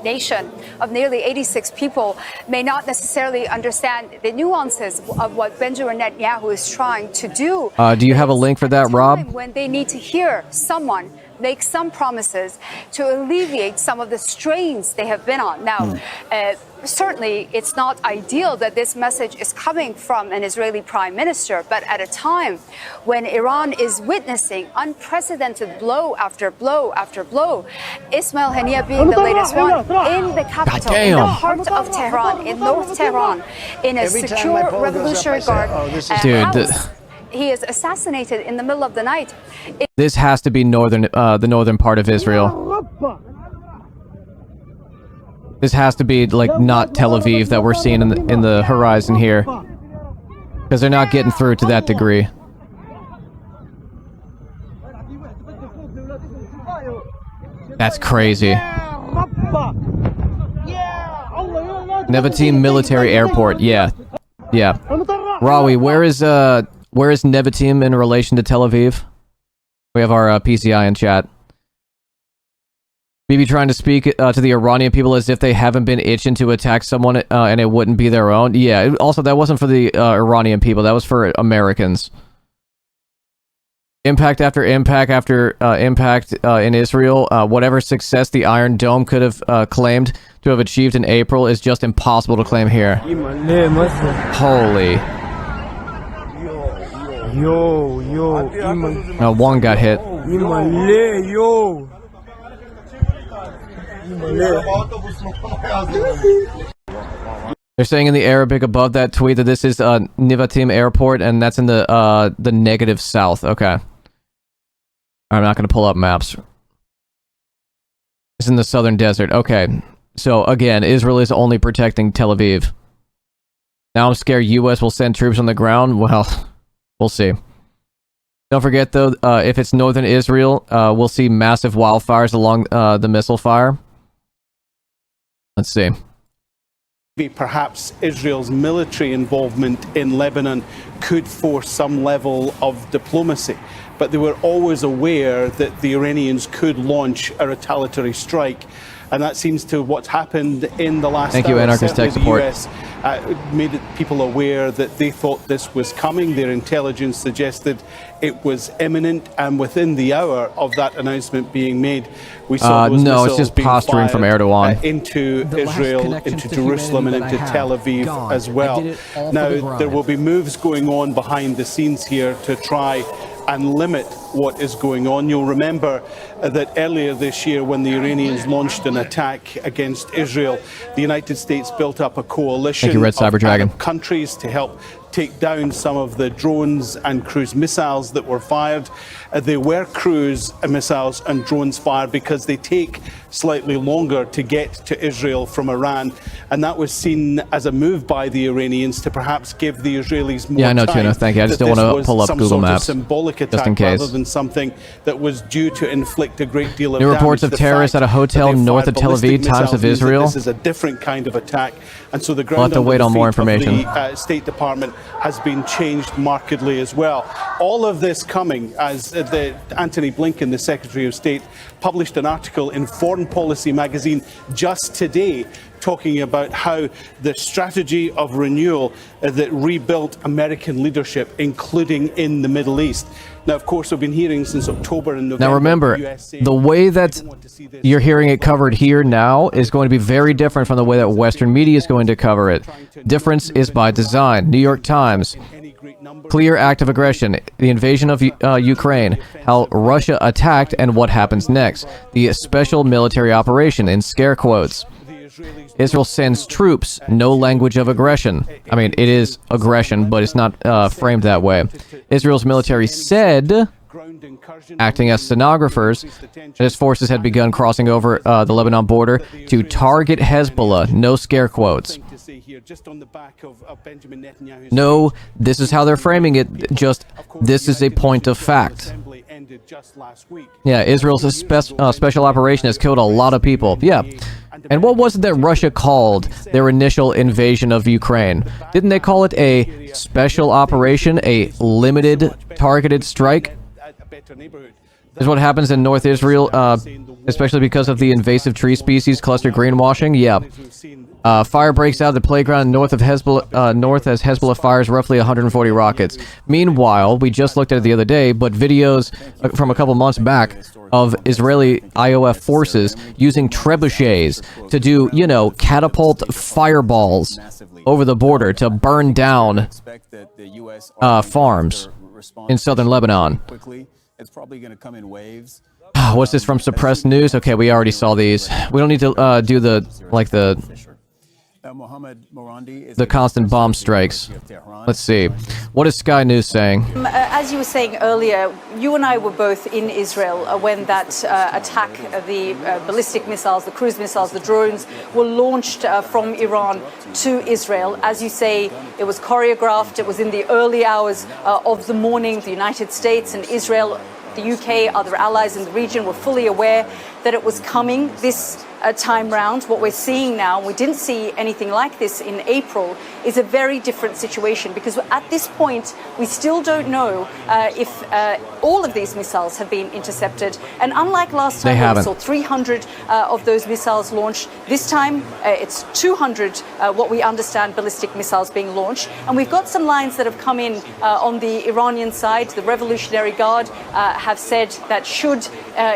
nation of nearly 86 people may not necessarily understand the nuances of what Benjamin Netanyahu is trying to do. Do you have a link for that, Rob? When they need to hear someone make some promises to alleviate some of the strains they have been on. Now, certainly it's not ideal that this message is coming from an Israeli prime minister, but at a time when Iran is witnessing unprecedented blow after blow after blow, Ismail Haniyeh being the latest one, in the capital, in the heart of Tehran, in North Tehran, in a secure Revolutionary Guard house. He is assassinated in the middle of the night. This has to be the northern part of Israel. This has to be like not Tel Aviv that we're seeing in the horizon here, because they're not getting through to that degree. That's crazy. Nevatim Military Airport. Yeah. Rawi, where is Nevatim in relation to Tel Aviv? We have our PCI in chat. Maybe trying to speak to the Iranian people as if they haven't been itching to attack someone and it wouldn't be their own. Yeah, also that wasn't for the Iranian people. That was for Americans. Impact after impact after impact in Israel. Whatever success the Iron Dome could have claimed to have achieved in April is just impossible to claim here. Holy. One got hit. They're saying in the Arabic above that tweet that this is Nevatim Airport, and that's in the negative south. Okay. I'm not going to pull up maps. It's in the southern desert. Okay. So, again, Israel is only protecting Tel Aviv. Now I'm scared U.S. will send troops on the ground. Well, we'll see. Don't forget, though, if it's northern Israel, we'll see massive wildfires along the missile fire. Let's see. Perhaps Israel's military involvement in Lebanon could force some level of diplomacy. But they were always aware that the Iranians could launch a retaliatory strike. And that seems to what's happened in the last Thank you, Anarchist Tech Support. The US made people aware that they thought this was coming. Their intelligence suggested it was imminent. And within the hour of that announcement being made, we saw those no, it's missiles just being posturing from Erdogan. Into Israel, into Jerusalem, and into Tel Aviv as well. Now, there will be moves going on behind the scenes here to try and limit what is going on. You'll remember that earlier this year, when the Iranians launched an attack against Israel, the United States built up a coalition Red Cyber Dragon. of countries to help take down some of the drones and cruise missiles that were fired. They were cruise missiles and drones fired because they take slightly longer to get to Israel from Iran, and that was seen as a move by the Iranians to perhaps give the Israelis more time. Yeah, I know, Tuna. Thank you. I just don't want to pull up Google Maps. Symbolic attack just in case. Rather than something that was due to inflict a great deal of New damage. reports of terrorists at a hotel north of Tel Aviv, times of Israel. This is a different kind of attack, and so the ground we'll have to wait on more information. The State Department has been changed markedly as well. All of this coming as Antony Blinken, the Secretary of State, published an article in Foreign Policy magazine just today talking about how the strategy of renewal that rebuilt American leadership, including in the Middle East. Now, of course, we've been hearing since October and November. Now, remember, the way that you're hearing it covered here now is going to be very different from the way that Western media is going to cover it. Difference is by design. New York Times, clear act of aggression, the invasion of Ukraine, how Russia attacked and what happens next, the special military operation in scare quotes. Israel sends troops, no language of aggression. I mean, it is aggression, but it's not framed that way. Israel's military said, acting as stenographers, that its forces had begun crossing over the Lebanon border to target Hezbollah, no scare quotes. No, this is how they're framing it, just this is a point of fact. Yeah, Israel's special operation has killed a lot of people. Yeah. And what was it that Russia called their initial invasion of Ukraine? Didn't they call it a special operation, a limited targeted strike? is what happens in North Israel, especially because of the invasive tree species cluster greenwashing. Yeah. Fire breaks out at the playground north of Hezbollah, north as Hezbollah fires roughly 140 rockets. Meanwhile, we just looked at it the other day, but videos from a couple months back of Israeli IOF forces using trebuchets to do, you know, catapult fireballs over the border to burn down farms in southern Lebanon. It's probably going to come in waves. What's this from suppressed news? Okay, we already saw these. We don't need to do the constant bomb strikes. Let's see. What is Sky News saying? As you were saying earlier, you and I were both in Israel when that attack, the ballistic missiles, the cruise missiles, the drones were launched from Iran to Israel. As you say, it was choreographed. It was in the early hours of the morning. The United States and Israel, the UK, other allies in the region were fully aware that it was coming this time round. What we're seeing now, we didn't see anything like this in April, is a very different situation, because at this point we still don't know if all of these missiles have been intercepted. And unlike last time, we saw 300 of those missiles launched. This time it's 200, what we understand, ballistic missiles being launched. And we've got some lines that have come in on the Iranian side. The Revolutionary Guard have said that should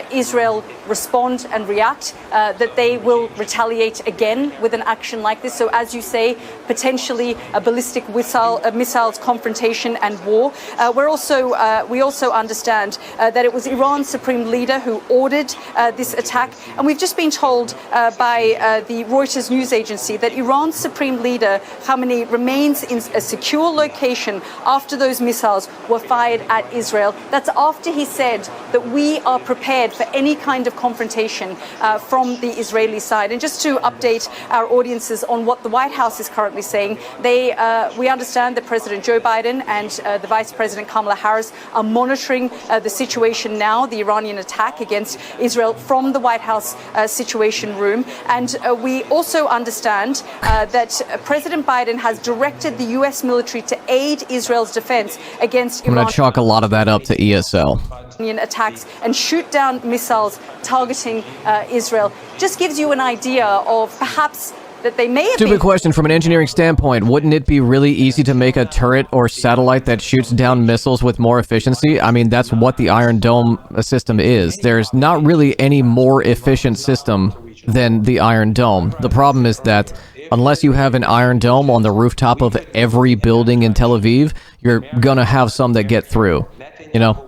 Israel respond and react, that they will retaliate again with an action like this. So as you say, potentially a ballistic missiles confrontation and war. We also understand that it was Iran's supreme leader who ordered this attack. And we've just been told by the Reuters news agency that Iran's supreme leader, Khamenei, remains in a secure location after those missiles were fired at Israel. That's after he said that we are prepared for any kind of confrontation from the Israeli side. And just to update our audiences on what the White House is currently saying, we understand that President Joe Biden and the Vice President Kamala Harris are monitoring the situation now, the Iranian attack against Israel, from the White House Situation Room. And we also understand that President Biden has directed the U.S. military to aid Israel's defense against I'm going to chalk a lot of that up to ESL. Attacks and shoot down missiles targeting Israel. Just gives you an idea of perhaps that they may have Stupid question from an engineering standpoint. Wouldn't it be really easy to make a turret or satellite that shoots down missiles with more efficiency? I mean, that's what the Iron Dome system is. There's not really any more efficient system than the Iron Dome. The problem is that unless you have an Iron Dome on the rooftop of every building in Tel Aviv, you're gonna have some that get through, you know?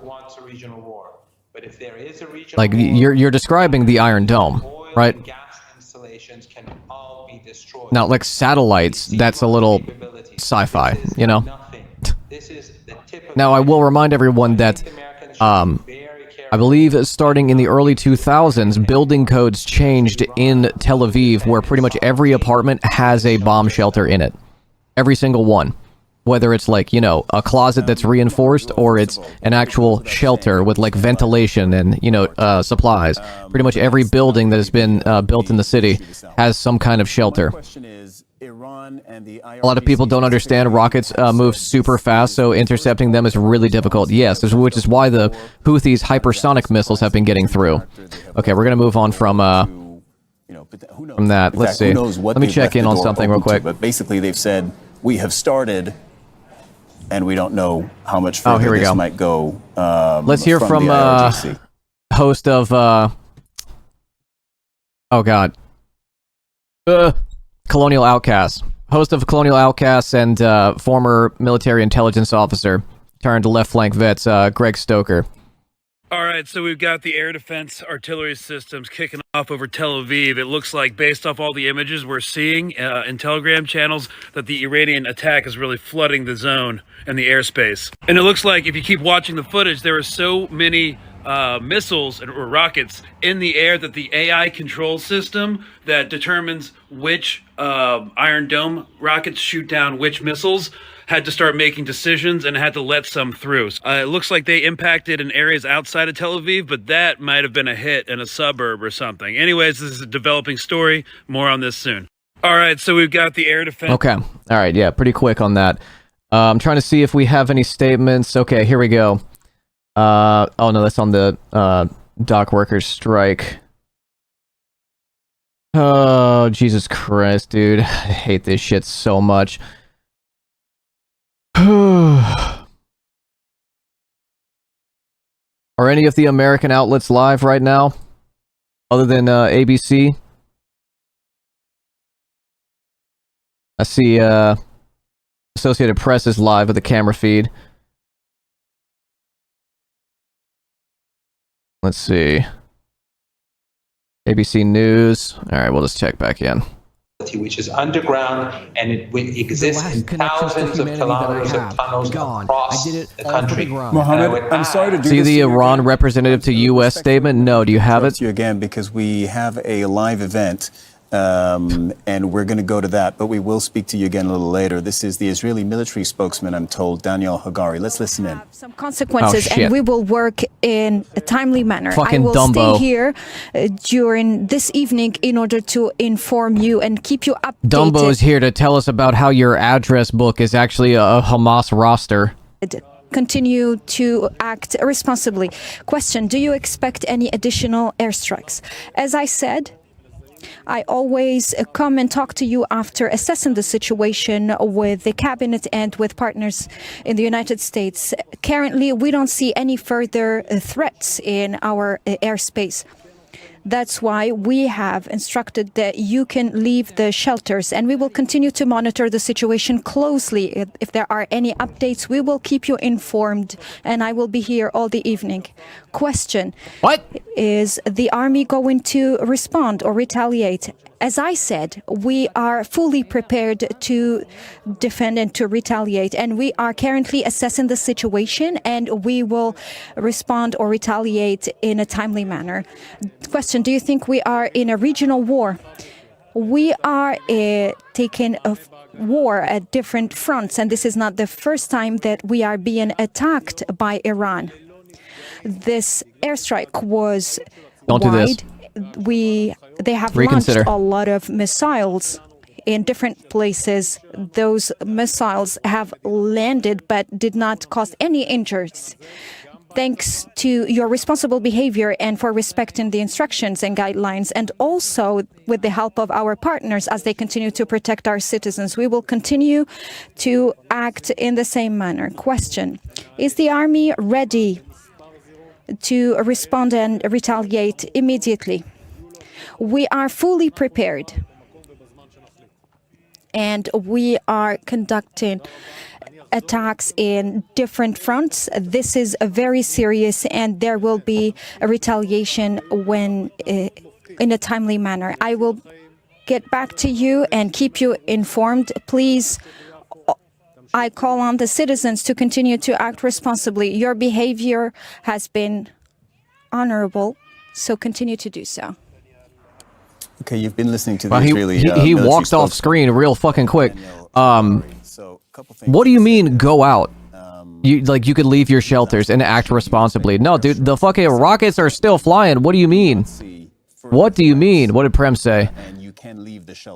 Like, you're describing the Iron Dome, right? Now, like satellites, that's a little sci-fi, you know? Now, I will remind everyone that, I believe starting in the early 2000s, building codes changed in Tel Aviv, where pretty much every apartment has a bomb shelter in it. Every single one. Whether it's like, you know, a closet that's reinforced or it's an actual shelter with like ventilation and, you know, supplies. Pretty much every building that has been built in the city has some kind of shelter. A lot of people don't understand rockets move super fast, so intercepting them is really difficult. Yes, which is why the Houthis' hypersonic missiles have been getting through. Okay, we're going to move on from that. Let's see. Let me check in on something real quick. But basically, they've said, we have started, and we don't know how much further this might go. Let's hear from host of oh god, Colonial Outcasts, host of Colonial Outcasts, and former military intelligence officer turned left flank vets, Greg Stoker. All right, so we've got the air defense artillery systems kicking off over Tel Aviv. It looks like, based off all the images we're seeing in Telegram channels, that the Iranian attack is really flooding the zone and the airspace. And it looks like, if you keep watching the footage, there are so many missiles or rockets in the air that the AI control system that determines which Iron Dome rockets shoot down which missiles had to start making decisions and had to let some through. It looks like they impacted in areas outside of Tel Aviv, but that might have been a hit in a suburb or something. Anyways, this is a developing story. More on this soon. All right, so we've got the air defense. Okay. All right, yeah, pretty quick on that. I'm trying to see if we have any statements. Okay, here we go. Oh no, that's on the dock workers strike. Oh, Jesus Christ, dude. I hate this shit so much. Are any of the American outlets live right now? Other than ABC? I see Associated Press is live with the camera feed. Let's see. ABC News. Alright, we'll just check back in. Which is underground, and it exists in thousands of kilometers of tunnels across the country. Mohammed, I'm sorry to do See this the to you Iran again. representative to U.S. statement? No, do you have it? You again because we have a live event, and we're going to go to that, but we will speak to you again a little later. This is the Israeli military spokesman, I'm told, Daniel Hagari. Let's listen in. Some consequences, and we will work in a timely manner. Fucking I will Dumbo. stay here during this evening in order to inform you and keep you updated. Dumbo's here to tell us about how your address book is actually a Hamas roster. Continue to act responsibly. Question: do you expect any additional airstrikes? As I said, I always come and talk to you after assessing the situation with the cabinet and with partners in the United States. Currently, we don't see any further threats in our airspace. That's why we have instructed that you can leave the shelters, and we will continue to monitor the situation closely. If there are any updates, we will keep you informed, and I will be here all the evening. Question: what is the army going to respond or retaliate? As I said, we are fully prepared to defend and to retaliate, and we are currently assessing the situation, and we will respond or retaliate in a timely manner. Question: do you think we are in a regional war? We are taking a war at different fronts, and this is not the first time that we are being attacked by Iran. This airstrike was Don't do this. They have Reconsider. launched a lot of missiles in different places. Those missiles have landed but did not cause any injuries. Thanks to your responsible behavior and for respecting the instructions and guidelines, and also with the help of our partners as they continue to protect our citizens, we will continue to act in the same manner. Question: is the army ready to respond and retaliate immediately? We are fully prepared, and we are conducting attacks in different fronts. This is very serious, and there will be a retaliation when in a timely manner. I will get back to you and keep you informed. Please, I call on the citizens to continue to act responsibly. Your behavior has been honorable, so continue to do so. Okay, you've been listening to the Well, Israeli he military walked off screen real fucking quick. What do you mean go out? You could leave your shelters and act responsibly. No, dude, the fucking rockets are still flying. What do you mean? What do you mean? What did Prem say?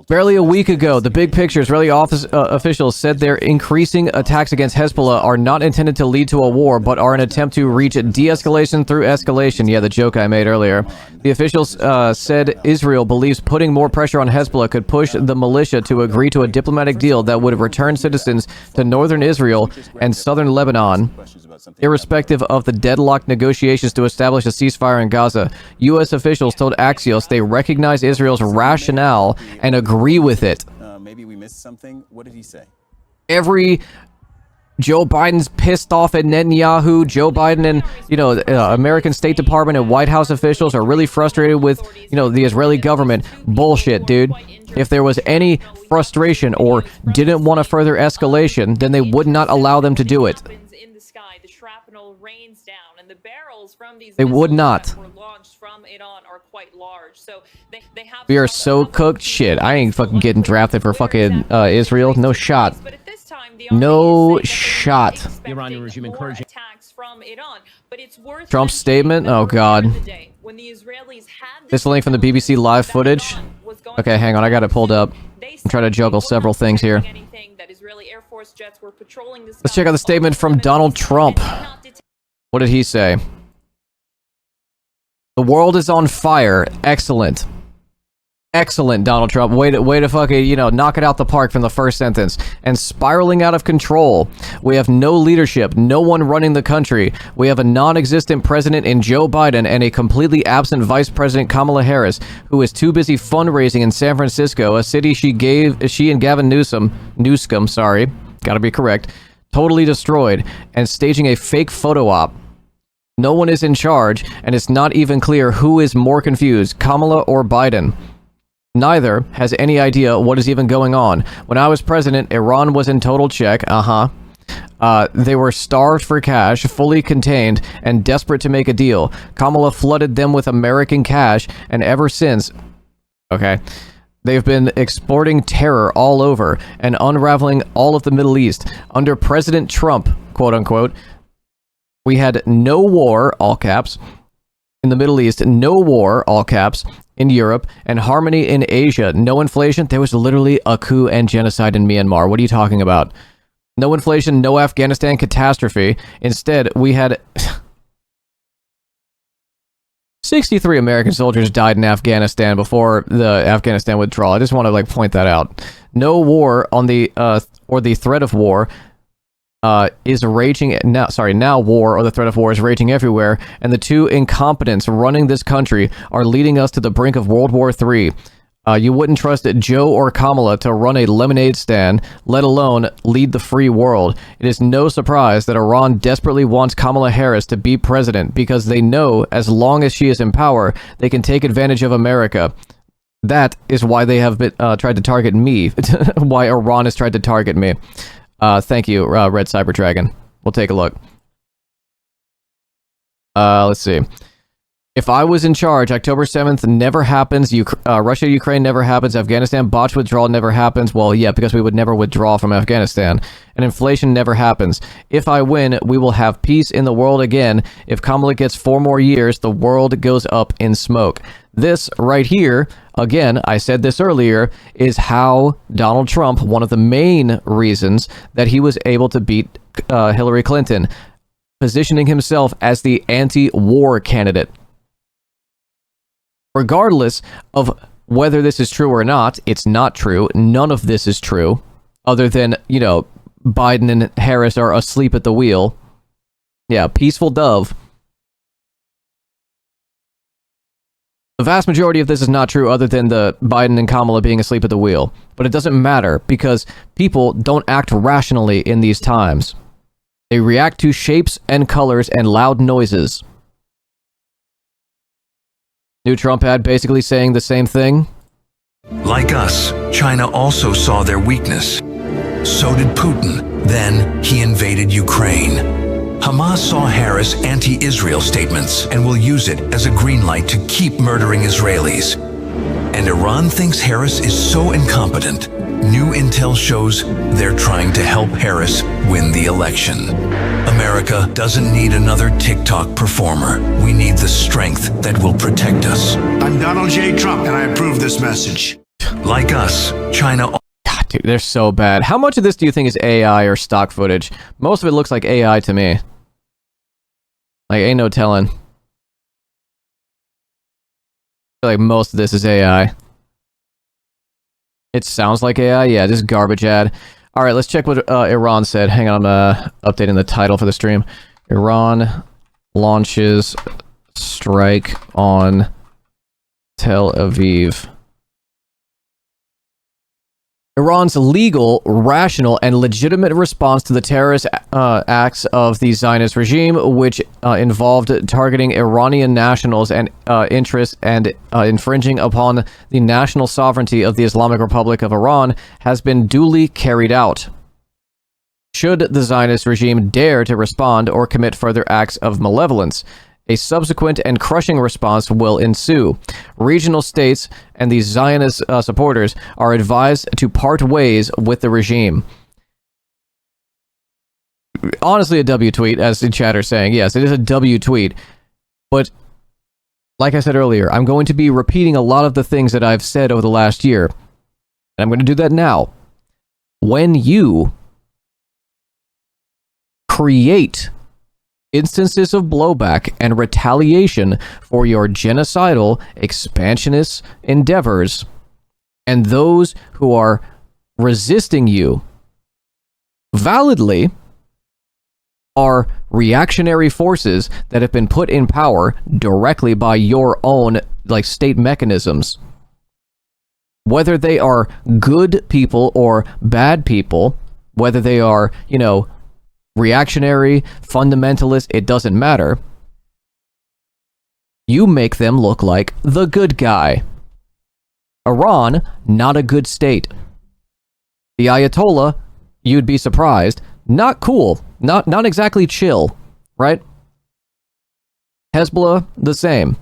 Barely a week ago, the big picture Israeli officials said their increasing attacks against Hezbollah are not intended to lead to a war, but are an attempt to reach de-escalation through escalation. Yeah, the joke I made earlier. The officials said Israel believes putting more pressure on Hezbollah could push the militia to agree to a diplomatic deal that would return citizens to northern Israel and southern Lebanon, irrespective of the deadlocked negotiations to establish a ceasefire in Gaza. U.S. officials told Axios they recognize Israel's rationale and agree with it. Maybe we missed something. What did he say? Joe Biden's pissed off at Netanyahu. Joe Biden and, American State Department and White House officials are really frustrated with, the Israeli government. Bullshit, dude. If there was any frustration or didn't want a further escalation, then they would not allow them to do it. They would not. We are so cooked. Shit, I ain't fucking getting drafted for fucking Israel. No shot. No shot. The Iranian regime encouraging Trump's statement? Oh god. This is a link from the BBC live footage. Okay, hang on, I got it pulled up. I'm trying to juggle several things here. Let's check out the statement from Donald Trump. What did he say? The world is on fire. Excellent. Excellent, Donald Trump. Way to fucking, knock it out the park from the first sentence. And spiraling out of control. We have no leadership, no one running the country. We have a non-existent president in Joe Biden and a completely absent Vice President Kamala Harris, who is too busy fundraising in San Francisco, a city she and Gavin Newsom, gotta be correct, totally destroyed, and staging a fake photo op. No one is in charge, and it's not even clear who is more confused, Kamala or Biden. Neither has any idea what is even going on. When I was president, Iran was in total check. They were starved for cash, fully contained, and desperate to make a deal. Kamala flooded them with American cash, and ever since, they've been exporting terror all over and unraveling all of the Middle East. Under President Trump, quote unquote, we had no war, all caps, in the Middle East, no war, all caps, in Europe, and harmony in Asia. No inflation. There was literally a coup and genocide in Myanmar. What are you talking about? No inflation, no Afghanistan catastrophe. Instead, we had 63 American soldiers died in Afghanistan before the Afghanistan withdrawal. I just want to point that out. No war on the or the threat of war is raging now. Now war or the threat of war is raging everywhere, and the two incompetents running this country are leading us to the brink of World War III. You wouldn't trust Joe or Kamala to run a lemonade stand, let alone lead the free world. It is no surprise that Iran desperately wants Kamala Harris to be president, because they know as long as she is in power, they can take advantage of America. That is why they have been, tried to target me. Why Iran has tried to target me. Thank you, Red Cyber Dragon. We'll take a look. Let's see. If I was in charge, October 7th never happens. Russia-Ukraine never happens. Afghanistan botched withdrawal never happens. Well, yeah, because we would never withdraw from Afghanistan. And inflation never happens. If I win, we will have peace in the world again. If Kamala gets 4 more years, the world goes up in smoke. This right here, again, I said this earlier, is how Donald Trump, one of the main reasons that he was able to beat Hillary Clinton, positioning himself as the anti-war candidate. Regardless of whether this is true or not, it's not true. None of this is true, other than, Biden and Harris are asleep at the wheel. Yeah, peaceful dove. The vast majority of this is not true, other than the Biden and Kamala being asleep at the wheel. But it doesn't matter, because people don't act rationally in these times. They react to shapes and colors and loud noises. New Trump ad basically saying the same thing. Like us, China also saw their weakness. So did Putin. Then he invaded Ukraine. Hamas saw Harris' anti-Israel statements and will use it as a green light to keep murdering Israelis. And Iran thinks Harris is so incompetent. New intel shows they're trying to help Harris win the election. America doesn't need another TikTok performer. We need the strength that will protect us. I'm Donald J. Trump, and I approve this message. Like us, China... God, dude, they're so bad. How much of this do you think is AI or stock footage? Most of it looks like AI to me. Like, ain't no telling. I feel like most of this is AI. It sounds like AI? Yeah, just garbage ad. Alright, let's check what Iran said. Hang on, I'm updating the title for the stream. Iran launches strike on Tel Aviv. Iran's legal, rational, and legitimate response to the terrorist acts of the Zionist regime, which involved targeting Iranian nationals and interests and infringing upon the national sovereignty of the Islamic Republic of Iran, has been duly carried out. Should the Zionist regime dare to respond or commit further acts of malevolence, a subsequent and crushing response will ensue. Regional states and the Zionist supporters are advised to part ways with the regime. Honestly, a W tweet, as the chat are saying. Yes, it is a W tweet. But, like I said earlier, I'm going to be repeating a lot of the things that I've said over the last year. And I'm going to do that now. When you create instances of blowback and retaliation for your genocidal, expansionist endeavors, and those who are resisting you validly are reactionary forces that have been put in power directly by your own state mechanisms. Whether they are good people or bad people, whether they are, reactionary, fundamentalist, it doesn't matter. You make them look like the good guy. Iran, not a good state. The Ayatollah, you'd be surprised, not cool, not exactly chill, right? Hezbollah, the same.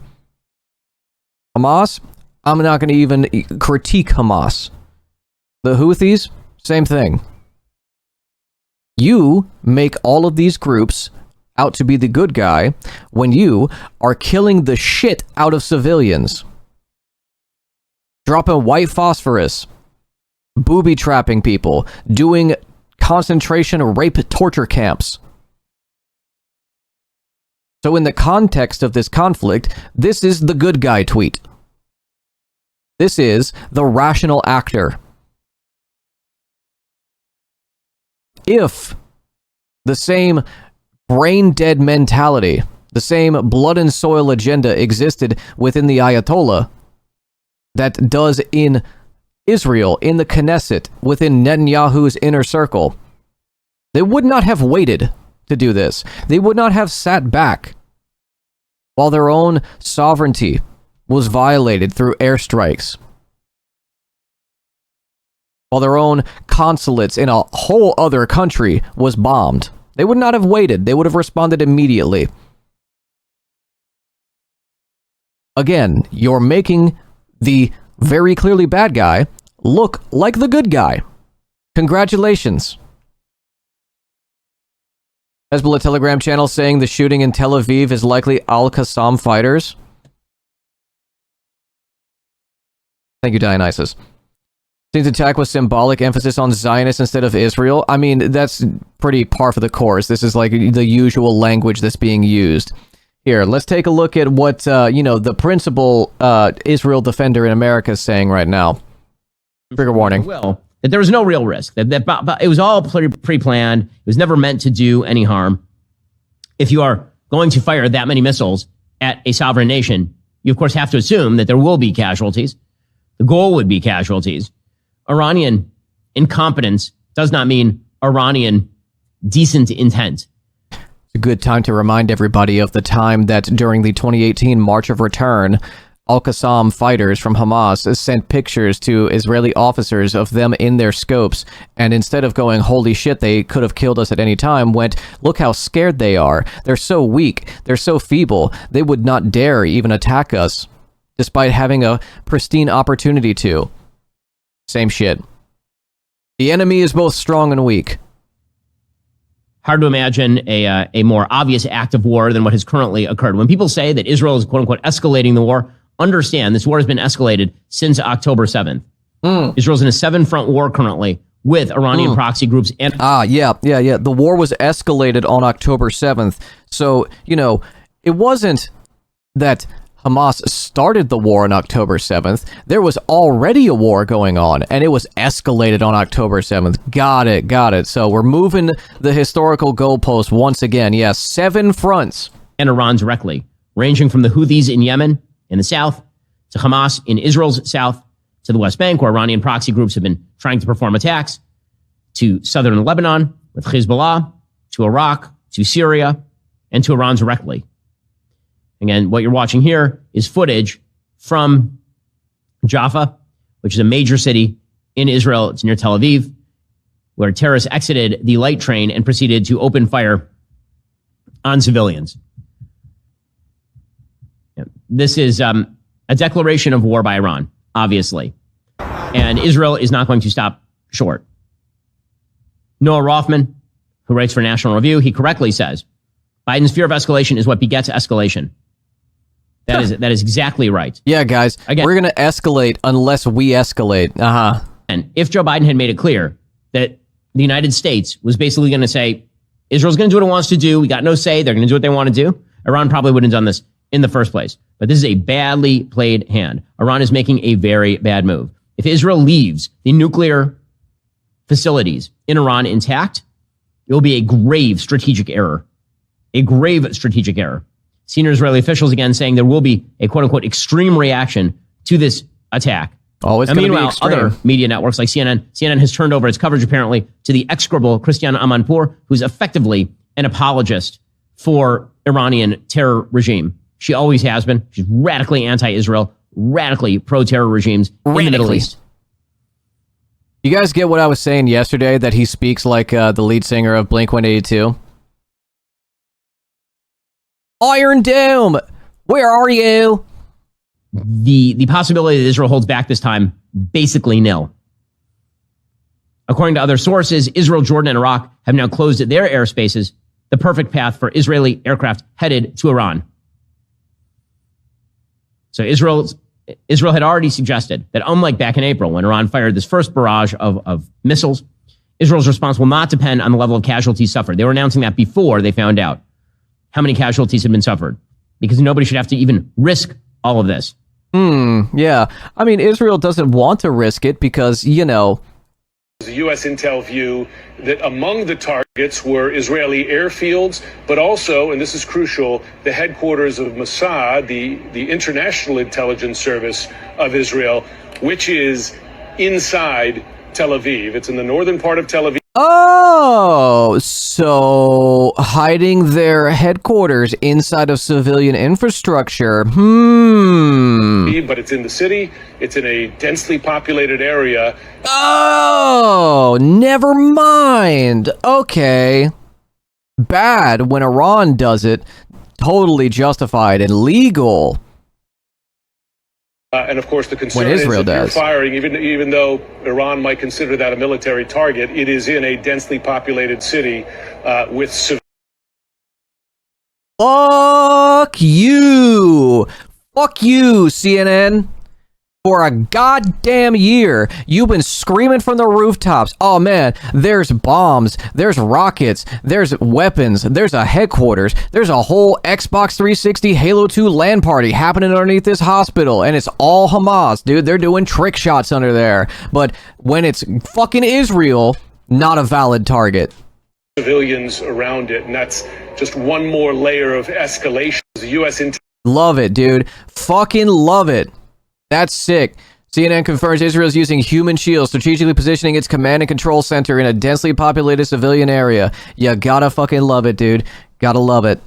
Hamas, I'm not going to even critique Hamas. The Houthis, same thing. You make all of these groups out to be the good guy when you are killing the shit out of civilians. Dropping white phosphorus, booby trapping people, doing concentration rape torture camps. So in the context of this conflict, this is the good guy tweet. This is the rational actor. If the same brain dead mentality, the same blood and soil agenda existed within the Ayatollah that does in Israel, in the Knesset, within Netanyahu's inner circle, they would not have waited to do this. They would not have sat back while their own sovereignty was violated through airstrikes, while their own consulates in a whole other country was bombed. They would not have waited. They would have responded immediately. Again, you're making the very clearly bad guy look like the good guy. Congratulations. Hezbollah Telegram channel saying the shooting in Tel Aviv is likely Al-Qassam fighters. Thank you, Dionysus. Seems attack was symbolic, emphasis on Zionists instead of Israel. I mean, that's pretty par for the course. This is like the usual language that's being used. Here, let's take a look at what, the principal Israel defender in America is saying right now. Trigger warning. That there was no real risk. That it was all pre-planned. It was never meant to do any harm. If you are going to fire that many missiles at a sovereign nation, you of course have to assume that there will be casualties. The goal would be casualties. Iranian incompetence does not mean Iranian decent intent. It's a good time to remind everybody of the time that during the 2018 March of Return, Al-Qassam fighters from Hamas sent pictures to Israeli officers of them in their scopes, and instead of going, holy shit, they could have killed us at any time, went, look how scared they are. They're so weak. They're so feeble. They would not dare even attack us, despite having a pristine opportunity to. Same shit. The enemy is both strong and weak. Hard to imagine a more obvious act of war than what has currently occurred. When people say that Israel is, quote unquote, escalating the war, understand this war has been escalated since October 7th. Israel's in a 7-front war currently with Iranian proxy groups. And yeah. The war was escalated on October 7th. So, it wasn't that Hamas started the war on October 7th. There was already a war going on, and it was escalated on October 7th. Got it. So we're moving the historical goalpost once again. Yes, 7 fronts. And Iran directly, ranging from the Houthis in Yemen in the south, to Hamas in Israel's south, to the West Bank, where Iranian proxy groups have been trying to perform attacks, to southern Lebanon with Hezbollah, to Iraq, to Syria, and to Iran directly. Again, what you're watching here is footage from Jaffa, which is a major city in Israel. It's near Tel Aviv, where terrorists exited the light train and proceeded to open fire on civilians. This is a declaration of war by Iran, obviously. And Israel is not going to stop short. Noah Rothman, who writes for National Review, he correctly says, Biden's fear of escalation is what begets escalation. That is exactly right. Yeah, guys, again, we're going to escalate unless we escalate. And if Joe Biden had made it clear that the United States was basically going to say, Israel's going to do what it wants to do. We got no say. They're going to do what they want to do. Iran probably wouldn't have done this in the first place. But this is a badly played hand. Iran is making a very bad move. If Israel leaves the nuclear facilities in Iran intact, it will be a grave strategic error. A grave strategic error. Senior Israeli officials again saying there will be a quote-unquote extreme reaction to this attack. Oh, it's going to be extreme. Other media networks like CNN has turned over its coverage apparently to the execrable Christiane Amanpour, who's effectively an apologist for Iranian terror regime. She always has been. She's radically anti-Israel, radically pro-terror regimes in the Middle East. You guys get what I was saying yesterday, that he speaks like the lead singer of Blink-182? Iron Dome, where are you? The possibility that Israel holds back this time, basically nil. According to other sources, Israel, Jordan, and Iraq have now closed their airspaces, the perfect path for Israeli aircraft headed to Iran. So Israel had already suggested that unlike back in April, when Iran fired this first barrage of missiles, Israel's response will not depend on the level of casualties suffered. They were announcing that before they found out how many casualties had been suffered, because nobody should have to even risk all of this. Yeah. I mean, Israel doesn't want to risk it because, you know. The U.S. intel view that among the targets were Israeli airfields, but also, and this is crucial, the headquarters of Mossad, the International Intelligence Service of Israel, which is inside Tel Aviv. It's in the northern part of Tel Aviv. Oh, so hiding their headquarters inside of civilian infrastructure. But it's in the city. It's in a densely populated area. Oh, never mind. Okay. Bad when Iran does it. Totally justified and legal. And of course, the concern when Israel is that does. you're firing, even though Iran might consider that a military target, it is in a densely populated city with civilians. Fuck you, CNN. For a goddamn year, you've been screaming from the rooftops. Oh man, there's bombs, there's rockets, there's weapons, there's a headquarters, there's a whole Xbox 360 Halo 2 LAN party happening underneath this hospital, and it's all Hamas, dude. They're doing trick shots under there. But when it's fucking Israel, not a valid target. Civilians around it, and that's just one more layer of escalation. The U.S. Love it, dude. Fucking love it. That's sick. CNN confirms Israel is using human shields, strategically positioning its command and control center in a densely populated civilian area. You gotta fucking love it, dude. Gotta love it.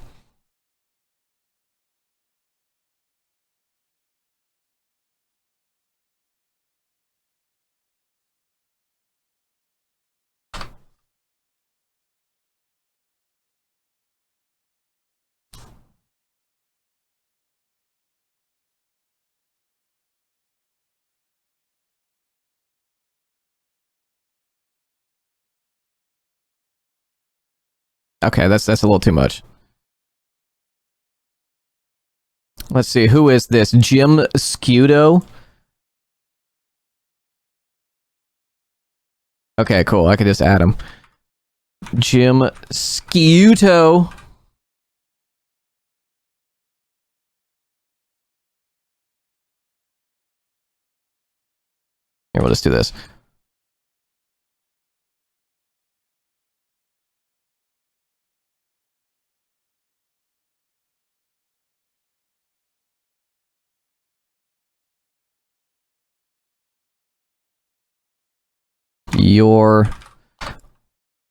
Okay, that's a little too much. Let's see, who is this? Jim Scudo? Okay, cool. I could just add him. Jim Scudo. Here, we'll just do this. You're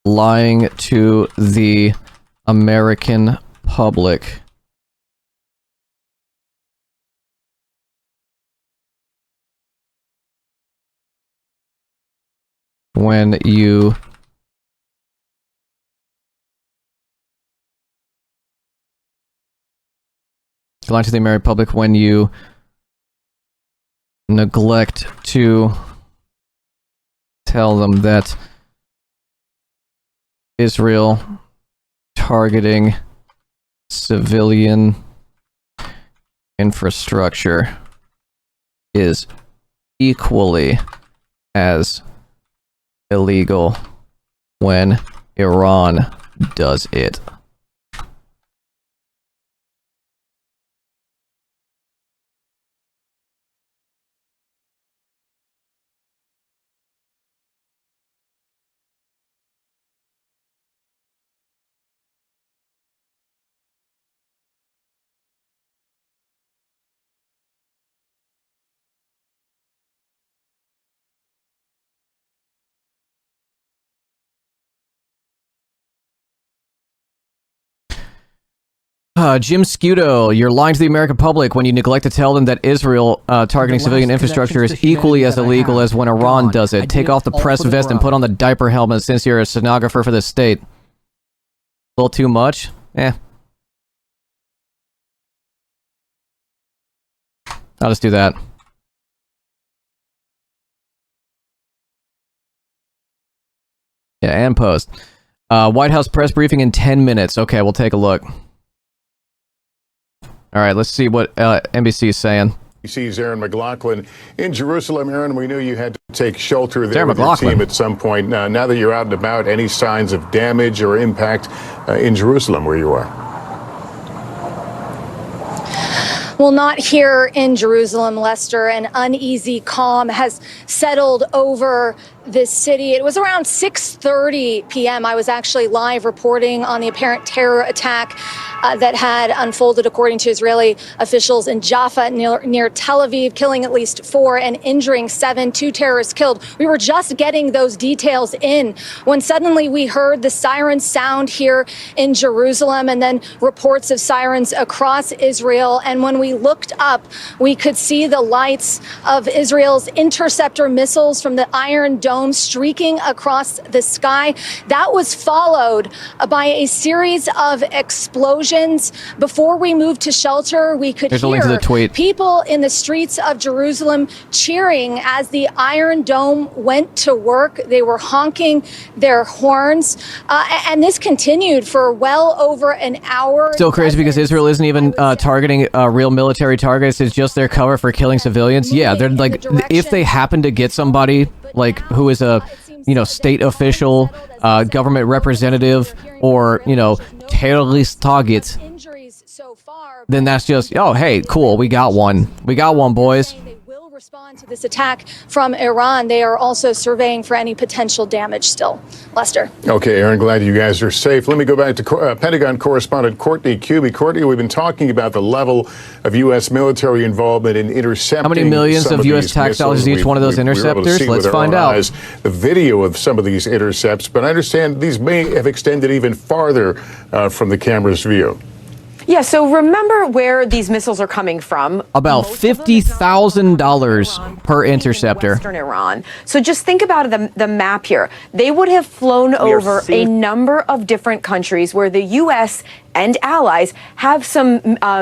lying to the American public. When you lie to the American public when you neglect to tell them that Israel targeting civilian infrastructure is equally as illegal when Iran does it. Jim Scudo, you're lying to the American public when you neglect to tell them that Israel targeting civilian infrastructure is equally as illegal as when Iran does it. Take off the press vest and put on the diaper helmet since you're a stenographer for the state. A little too much? Eh. I'll just do that. Yeah, and post. White House press briefing in 10 minutes. Okay, we'll take a look. All right, let's see what NBC is saying. NBC's Aaron McLaughlin in Jerusalem. Aaron, we knew you had to take shelter there with your team at some point. Now that you're out and about, any signs of damage or impact in Jerusalem where you are? Well, not here in Jerusalem, Lester. An uneasy calm has settled over this city. It was around 6:30 p.m. I was actually live reporting on the apparent terror attack that had unfolded, according to Israeli officials, in Jaffa near Tel Aviv, killing at least 4 and injuring 7, 2 terrorists killed. We were just getting those details in when suddenly we heard the sirens sound here in Jerusalem, and then reports of sirens across Israel. And when we looked up, we could see the lights of Israel's interceptor missiles from the Iron Dome streaking across the sky. That was followed by a series of explosions. Before we moved to shelter, we could hear people in the streets of Jerusalem cheering as the Iron Dome went to work. They were honking their horns, and this continued for well over an hour. Still crazy because Israel isn't even targeting real military targets. It's just their cover for killing civilians. Yeah, they're like, if they happen to get somebody like who is a, you know, state official, government representative, or, you know, terrorist target, then that's just, oh, hey, cool, we got one. We got one, boys. Respond to this attack from Iran. They are also surveying for any potential damage still. Lester. Okay, Aaron, glad you guys are safe. Let me go back to Pentagon correspondent Courtney Kuby. Courtney, we've been talking about the level of U.S. military involvement in intercepting. How many millions of U.S. tax dollars is each one of those interceptors? Let's find out. The video of some of these intercepts, but I understand these may have extended even farther from the camera's view. Yeah, so remember where these missiles are coming from. About $50,000 per interceptor. Western Iran. So just think about the map here. They would have flown over a number of different countries where the U.S. and allies have some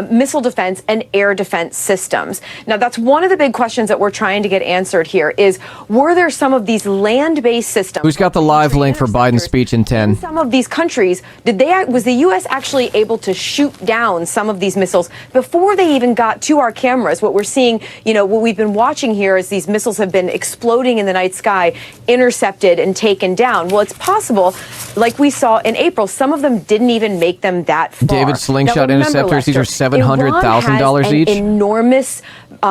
missile defense and air defense systems. Now, that's one of the big questions that we're trying to get answered here is, were there some of these land-based systems? Who's got the live link for Biden's speech in 10? In some of these countries, was the U.S. actually able to shoot down some of these missiles before they even got to our cameras? What we're seeing, you know, what we've been watching here is these missiles have been exploding in the night sky, intercepted and taken down. Well, it's possible, like we saw in April, some of them didn't even make them that far. David slingshot interceptors, these are $700,000 each. Enormous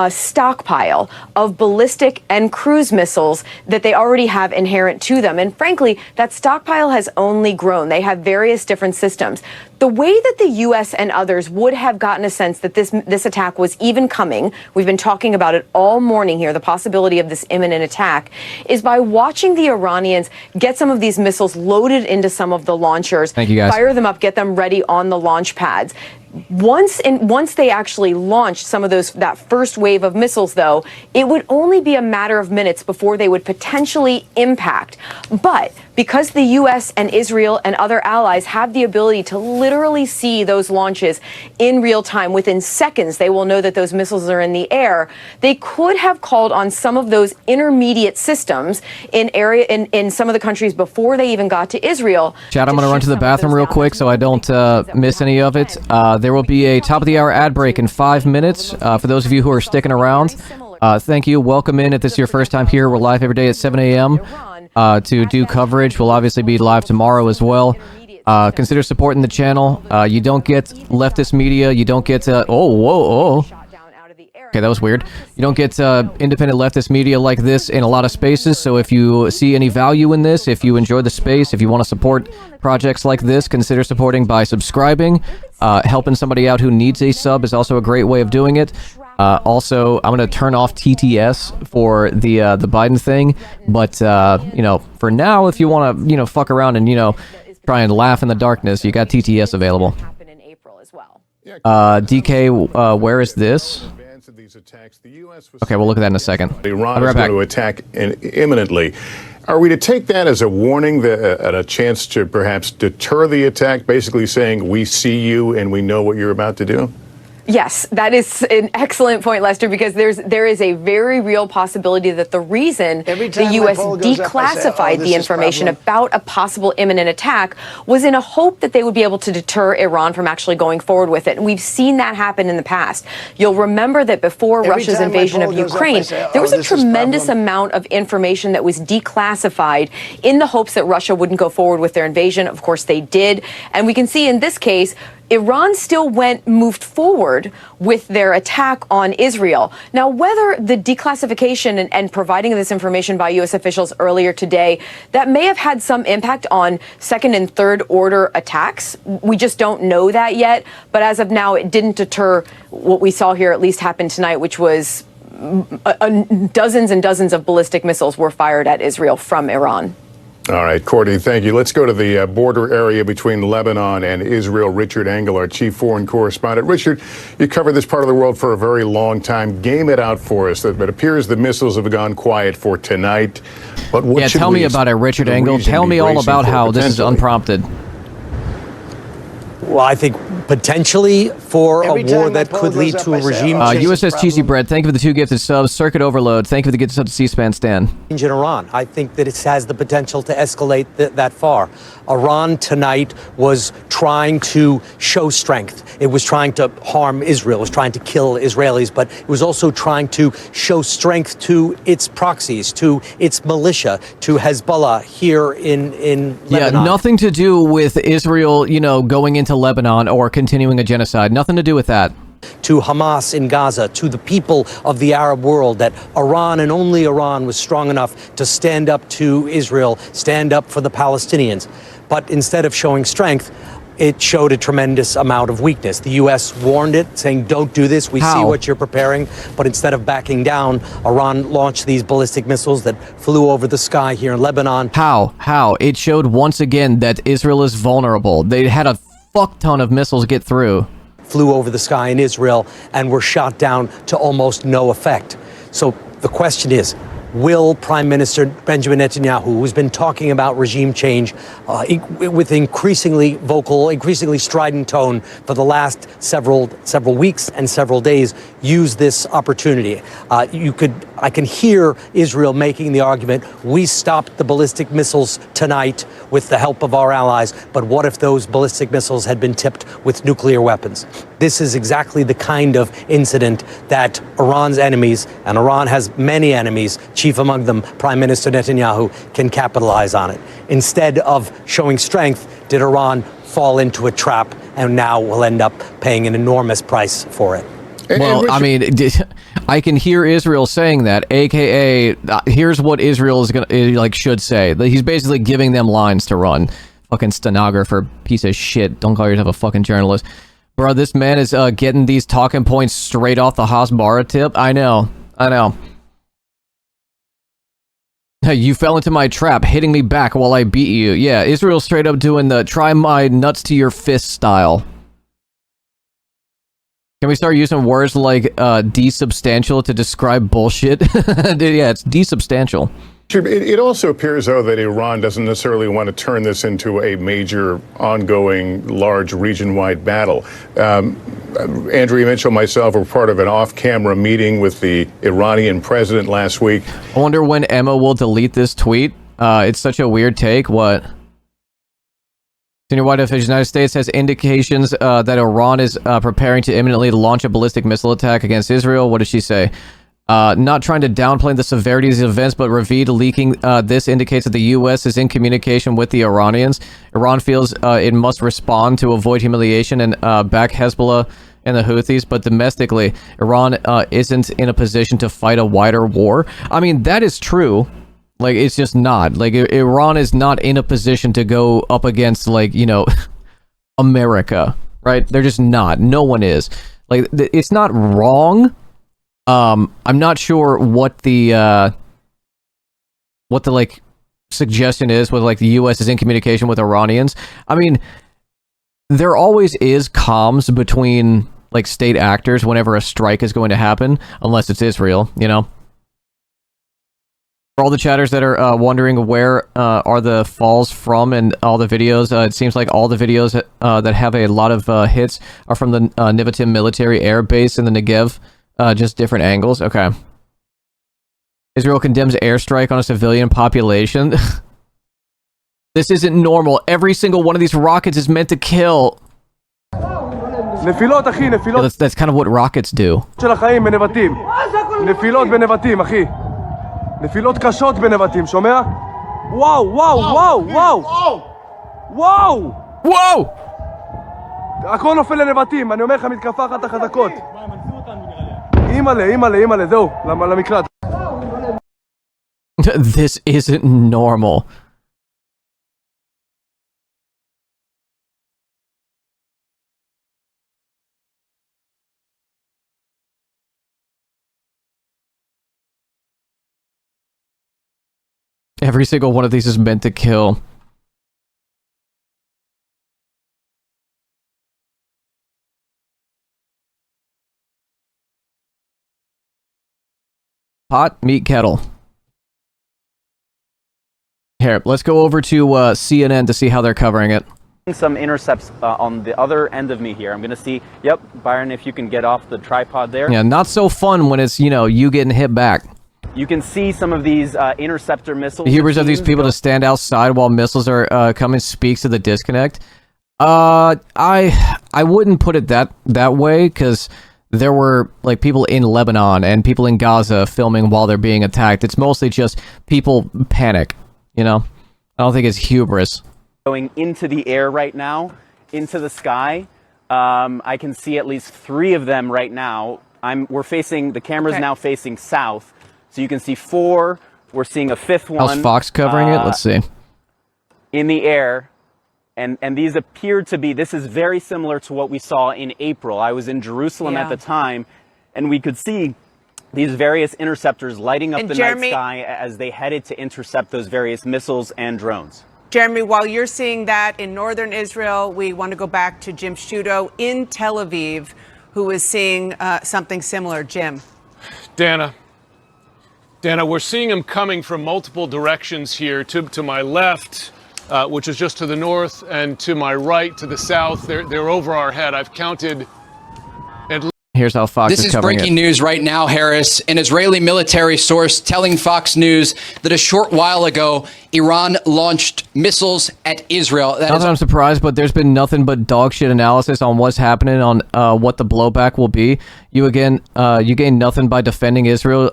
stockpile of ballistic and cruise missiles that they already have inherent to them. And frankly, that stockpile has only grown. They have various different systems. The way that the U.S. and others would have gotten a sense that this attack was even coming, we've been talking about it all morning here, the possibility of this imminent attack, is by watching the Iranians get some of these missiles loaded into some of the launchers, fire them up, get them ready on the launch pads. Once they actually launched some of that first wave of missiles, though, it would only be a matter of minutes before they would potentially impact. But because the U.S. and Israel and other allies have the ability to literally see those launches in real time, within seconds they will know that those missiles are in the air. They could have called on some of those intermediate systems in some of the countries before they even got to Israel. Chad, I'm going to run to the bathroom real quick so I don't miss any of it. There will be a top of the hour ad break in 5 minutes. For those of you who are sticking around, thank you. Welcome in. If this is your first time here, we're live every day at 7 a.m. To do coverage. We'll obviously be live tomorrow as well. Consider supporting the channel. You don't get leftist media. You don't get... Okay, that was weird. You don't get independent leftist media like this in a lot of spaces, so if you see any value in this, if you enjoy the space, if you want to support projects like this, consider supporting by subscribing. Helping somebody out who needs a sub is also a great way of doing it. Also, I'm going to turn off TTS for the Biden thing, but, you know, for now, if you want to, you know, fuck around and, you know, try and laugh in the darkness, you got TTS available. DK, where is this? Okay, we'll look at that in a second. Iran is going to attack imminently. Are we to take that as a warning, and a chance to perhaps deter the attack, basically saying we see you and we know what you're about to do? Yes, that is an excellent point, Lester, because there is a very real possibility that the reason the U.S. declassified the information about a possible imminent attack was in a hope that they would be able to deter Iran from actually going forward with it. And we've seen that happen in the past. You'll remember that before Russia's invasion of Ukraine, there was a tremendous amount of information that was declassified in the hopes that Russia wouldn't go forward with their invasion. Of course, they did. And we can see in this case, Iran still moved forward with their attack on Israel. Now, whether the declassification and providing this information by U.S. officials earlier today, that may have had some impact on second and third order attacks. We just don't know that yet. But as of now, it didn't deter what we saw here at least happen tonight, which was dozens and dozens of ballistic missiles were fired at Israel from Iran. All right, Courtney, thank you. Let's go to the border area between Lebanon and Israel. Richard Engel, our chief foreign correspondent. Richard, you covered this part of the world for a very long time. Game it out for us. It appears the missiles have gone quiet for tonight. But what should tell me about it, Richard Engel. Tell me all about how this is unprompted. Well, I think potentially for a war that could lead to a regime change. USS Cheesy Bread, thank you for the 2 gifted subs. Circuit Overload, thank you for the gifted subs to C-SPAN Stan. In Iran, I think that it has the potential to escalate that far. Iran tonight was trying to show strength. It was trying to harm Israel. It was trying to kill Israelis, but it was also trying to show strength to its proxies, to its militia, to Hezbollah here in Lebanon. Yeah, nothing to do with Israel, you know, going into Lebanon or continuing a genocide. Nothing to do with that. To Hamas in Gaza, to the people of the Arab world, that Iran and only Iran was strong enough to stand up to Israel, stand up for the Palestinians. But instead of showing strength, it showed a tremendous amount of weakness. The U.S. warned it, saying, don't do this. We see what you're preparing. But instead of backing down, Iran launched these ballistic missiles that flew over the sky here in Lebanon. How? It showed once again that Israel is vulnerable. They had a fuck ton of missiles get through. Flew over the sky in Israel and were shot down to almost no effect. So the question is, will Prime Minister Benjamin Netanyahu, who's been talking about regime change with increasingly vocal, increasingly strident tone for the last several weeks and several days, use this opportunity? I can hear Israel making the argument, we stopped the ballistic missiles tonight with the help of our allies, but what if those ballistic missiles had been tipped with nuclear weapons? This is exactly the kind of incident that Iran's enemies, and Iran has many enemies, chief among them Prime Minister Netanyahu, can capitalize on it. Instead of showing strength, did Iran fall into a trap and now will end up paying an enormous price for it? Well, I mean, I can hear Israel saying that, aka, here's what Israel is gonna should say. He's basically giving them lines to run. Fucking stenographer, piece of shit. Don't call yourself a fucking journalist, bro. This man is getting these talking points straight off the Hasbara tip. I know. You fell into my trap, hitting me back while I beat you. Yeah, Israel's straight up doing the try my nuts to your fist style. Can we start using words like desubstantial to describe bullshit? Yeah, it's desubstantial. It also appears, though, that Iran doesn't necessarily want to turn this into a major, ongoing, large, region-wide battle. Andrea Mitchell and myself were part of an off-camera meeting with the Iranian president last week. I wonder when Emma will delete this tweet. It's such a weird take. What? Senior White Official, United States has indications that Iran is preparing to imminently launch a ballistic missile attack against Israel. What does she say? Not trying to downplay the severity of these events, but Ravid leaking this indicates that the U.S. is in communication with the Iranians. Iran feels it must respond to avoid humiliation and back Hezbollah and the Houthis, but domestically, Iran isn't in a position to fight a wider war. I mean, that is true. Like, it's just not. Like, Iran is not in a position to go up against, like, you know, America, right? They're just not. No one is. Like, it's not wrong. I'm not sure what the like suggestion is with like the U.S. is in communication with Iranians. I mean, there always is comms between like state actors whenever a strike is going to happen, unless it's Israel, you know. For all the chatters that are wondering where are the falls from and all the videos, it seems like all the videos that have a lot of hits are from the Nevatim military air base in the Negev. Just different angles. Okay. Israel condemns airstrike on a civilian population. This isn't normal. Every single one of these rockets is meant to kill. Yeah, that's kind of what rockets do. Whoa! הכל נופל לנבטים, אני אומר לך מתקפה אחת החזקות. אימא'לה, זהו, למקלט. This isn't normal. Every single one of these is meant to kill. Pot, meat, kettle. Here, let's go over to CNN to see how they're covering it. Some intercepts on the other end of me here. I'm going to see, yep, Byron, if you can get off the tripod there. Yeah, not so fun when it's, you know, you getting hit back. You can see some of these interceptor missiles. The hubris of these people to stand outside while missiles are coming speaks to the disconnect. I wouldn't put it that way, because there were like people in Lebanon and people in Gaza filming while they're being attacked. It's mostly just people panic, you know? I don't think it's hubris. Going into the air right now, into the sky. I can see at least 3 of them right now. We're facing, the camera's now facing south. So you can see 4. We're seeing a 5th one. How's Fox covering it? Let's see. In the air. And these appear to be, this is very similar to what we saw in April. I was in Jerusalem at the time, and we could see these various interceptors lighting up the night sky as they headed to intercept those various missiles and drones. Jeremy, while you're seeing that in northern Israel, we want to go back to Jim Sciutto in Tel Aviv, who is seeing something similar. Jim. Dana, we're seeing them coming from multiple directions here. To my left, which is just to the north, and to my right, to the south. They're over our head. I've counted at least. Here's how Fox This is breaking news right now, Harris. An Israeli military source telling Fox News that a short while ago, Iran launched missiles at Israel. Not that I'm surprised, but there's been nothing but dog shit analysis on what's happening, on what the blowback will be. You gain nothing by defending Israel.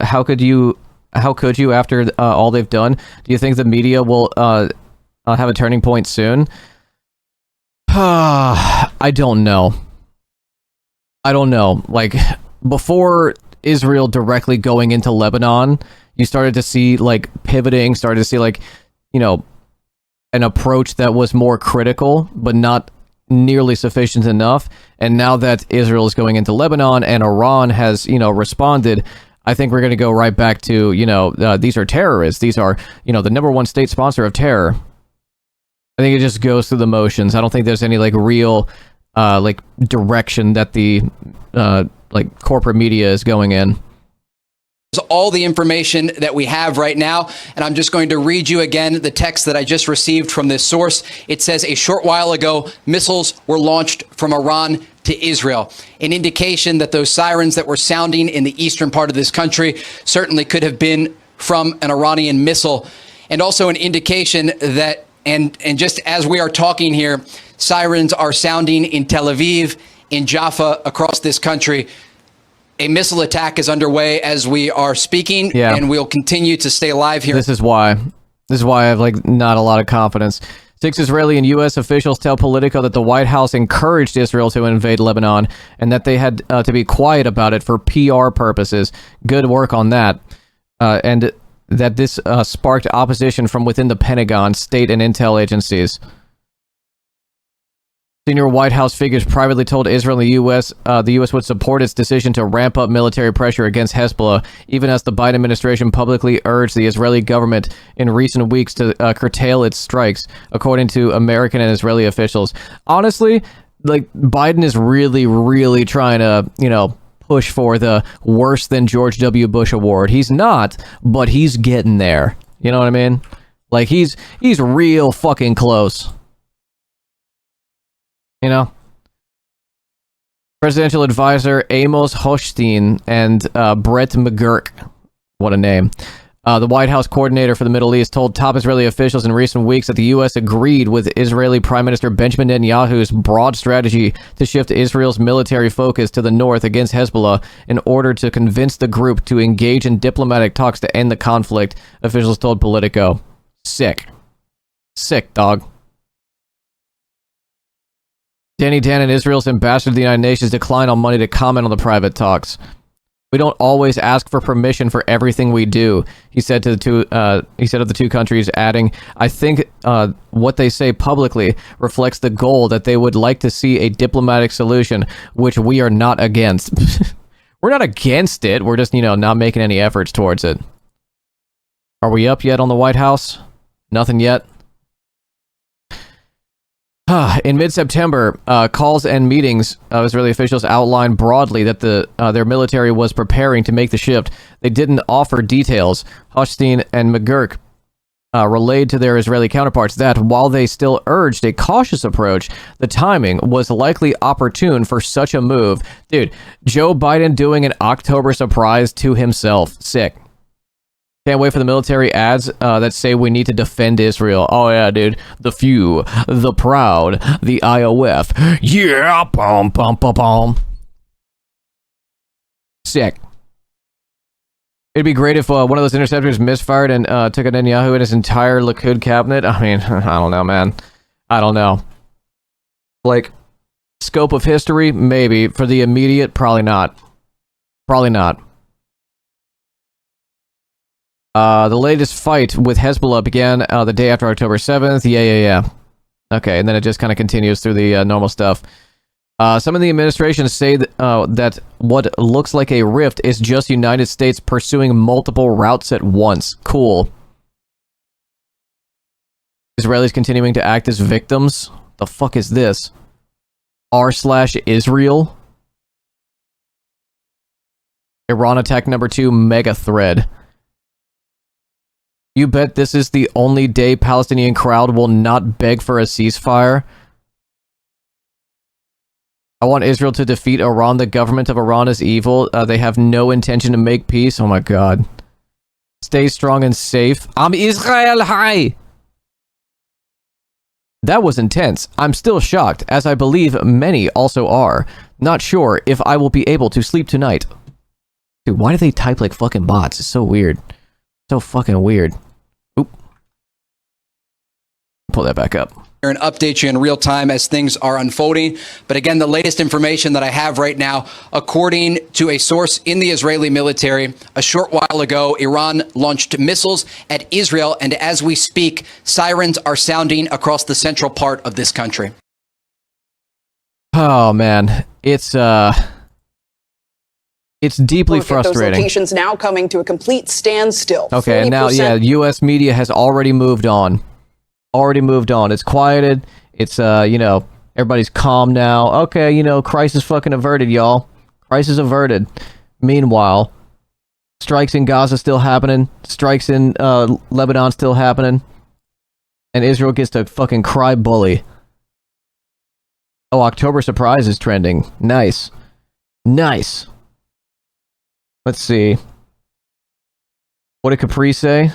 How could you after all they've done? Do you think the media will have a turning point soon? I don't know. Like, before Israel directly going into Lebanon, you started to see, like, pivoting, started to see, like, you know, an approach that was more critical, but not nearly sufficient enough. And now that Israel is going into Lebanon and Iran has, you know, responded, I think we're going to go right back to, you know, these are terrorists. These are, you know, the #1 state sponsor of terror. I think it just goes through the motions. I don't think there's any, like, real like direction that the like corporate media is going in. All the information that we have right now, and I'm just going to read you again the text that I just received from this source. It says, a short while ago, missiles were launched from Iran to Israel, an indication that those sirens that were sounding in the eastern part of this country certainly could have been from an Iranian missile, and also an indication that, and just as we are talking here, sirens are sounding in Tel Aviv, in Jaffa, across this country. A missile attack is underway as we are speaking, and we'll continue to stay live here. This is why I have like not a lot of confidence. 6 Israeli and U.S. officials tell Politico that the White House encouraged Israel to invade Lebanon and that they had to be quiet about it for PR purposes. Good work on that. And that this sparked opposition from within the Pentagon, state and intel agencies. Senior White House figures privately told Israel and the U.S. would support its decision to ramp up military pressure against Hezbollah, even as the Biden administration publicly urged the Israeli government in recent weeks to curtail its strikes, according to American and Israeli officials. Honestly, like, Biden is really, really trying to, push for the worse than George W. Bush award. He's not, but he's getting there. You know what I mean? Like, he's real fucking close. Presidential advisor Amos Hochstein and Brett McGurk, what a name, the White House coordinator for the Middle East, told top Israeli officials in recent weeks that the U.S. agreed with Israeli Prime Minister Benjamin Netanyahu's broad strategy to shift Israel's military focus to the north against Hezbollah in order to convince the group to engage in diplomatic talks to end the conflict, officials told Politico. Sick, dog. Danny Danon, Israel's ambassador to the United Nations, declined on Monday to comment on the private talks. We don't always ask for permission for everything we do, he said of the two countries, adding, I think what they say publicly reflects the goal that they would like to see a diplomatic solution, which we are not against. We're not against it. We're just, not making any efforts towards it. Are we up yet on the White House? Nothing yet? In mid-September, calls and meetings of Israeli officials outlined broadly that their military was preparing to make the shift. They didn't offer details. Hochstein and McGurk relayed to their Israeli counterparts that, while they still urged a cautious approach, the timing was likely opportune for such a move. Dude, Joe Biden doing an October surprise to himself. Sick. Can't wait for the military ads that say we need to defend Israel. Oh yeah, dude. The few, the proud, the IOF. Yeah, pom pom pom pom. Sick. It'd be great if one of those interceptors misfired and took a Netanyahu and his entire Likud cabinet. I mean, I don't know, man. I don't know. Like, scope of history, maybe. For the immediate, probably not. Probably not. The latest fight with Hezbollah began the day after October 7th. Yeah. Okay, and then it just kind of continues through the normal stuff. Some in the administration say that what looks like a rift is just United States pursuing multiple routes at once. Cool. Israelis continuing to act as victims? The fuck is this? r/Israel? Iran attack number 2 mega thread. You bet this is the only day Palestinian crowd will not beg for a ceasefire? I want Israel to defeat Iran. The government of Iran is evil. They have no intention to make peace. Oh my god. Stay strong and safe. I'm Israel High! That was intense. I'm still shocked, as I believe many also are. Not sure if I will be able to sleep tonight. Dude, why do they type like fucking bots? It's so weird. So fucking weird. Oop. Pull that back up. And update you in real time as things are unfolding. But again, the latest information that I have right now, according to a source in the Israeli military, a short while ago, Iran launched missiles at Israel. And as we speak, sirens are sounding across the central part of this country. Oh, man. It's deeply frustrating. Those locations now coming to a complete standstill. Okay, and now, yeah, U.S. media has already moved on. It's quieted. It's, everybody's calm now. Okay, crisis fucking averted, y'all. Crisis averted. Meanwhile, strikes in Gaza still happening. Strikes in Lebanon still happening. And Israel gets to fucking cry bully. Oh, October surprise is trending. Nice. Nice. Let's see. What did Capri say?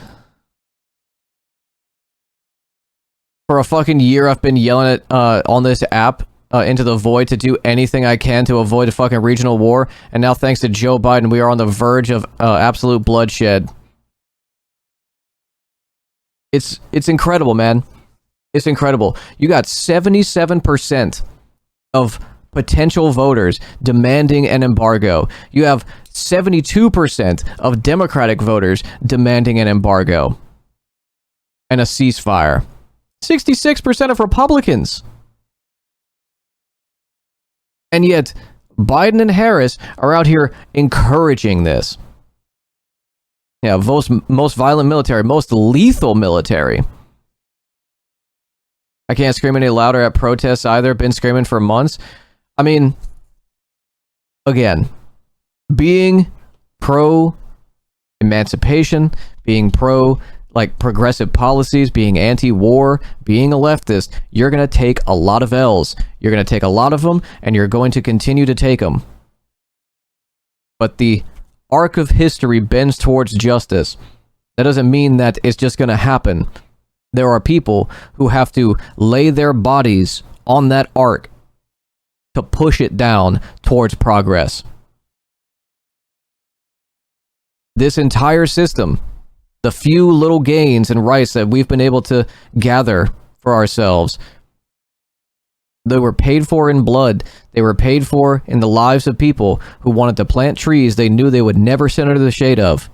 For a fucking year, I've been yelling at on this app into the void to do anything I can to avoid a fucking regional war. And now, thanks to Joe Biden, we are on the verge of absolute bloodshed. It's incredible, man. It's incredible. You got 77% of potential voters demanding an embargo. You have 72% of Democratic voters demanding an embargo and a ceasefire. 66% of Republicans. And yet, Biden and Harris are out here encouraging this. Yeah, most violent military, most lethal military. I can't scream any louder at protests either. Been screaming for months. I mean, again, being pro-emancipation, being progressive policies, being anti-war, being a leftist, you're going to take a lot of L's. You're going to take a lot of them, and you're going to continue to take them. But the arc of history bends towards justice. That doesn't mean that it's just going to happen. There are people who have to lay their bodies on that arc to push it down towards progress. This entire system, the few little gains and rights that we've been able to gather for ourselves, they were paid for in blood. They were paid for in the lives of people who wanted to plant trees they knew they would never sit under the shade of.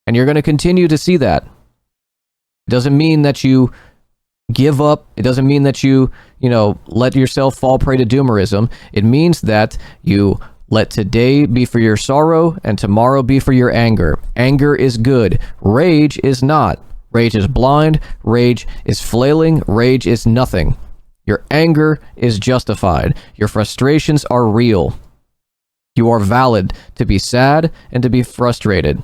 And you're going to continue to see that. It doesn't mean that you give up. It doesn't mean that you let yourself fall prey to doomerism. It means that you let today be for your sorrow and tomorrow be for your anger. Anger is good. Rage is not. Rage is blind. Rage is flailing. Rage is nothing. Your anger is justified. Your frustrations are real. You are valid to be sad and to be frustrated.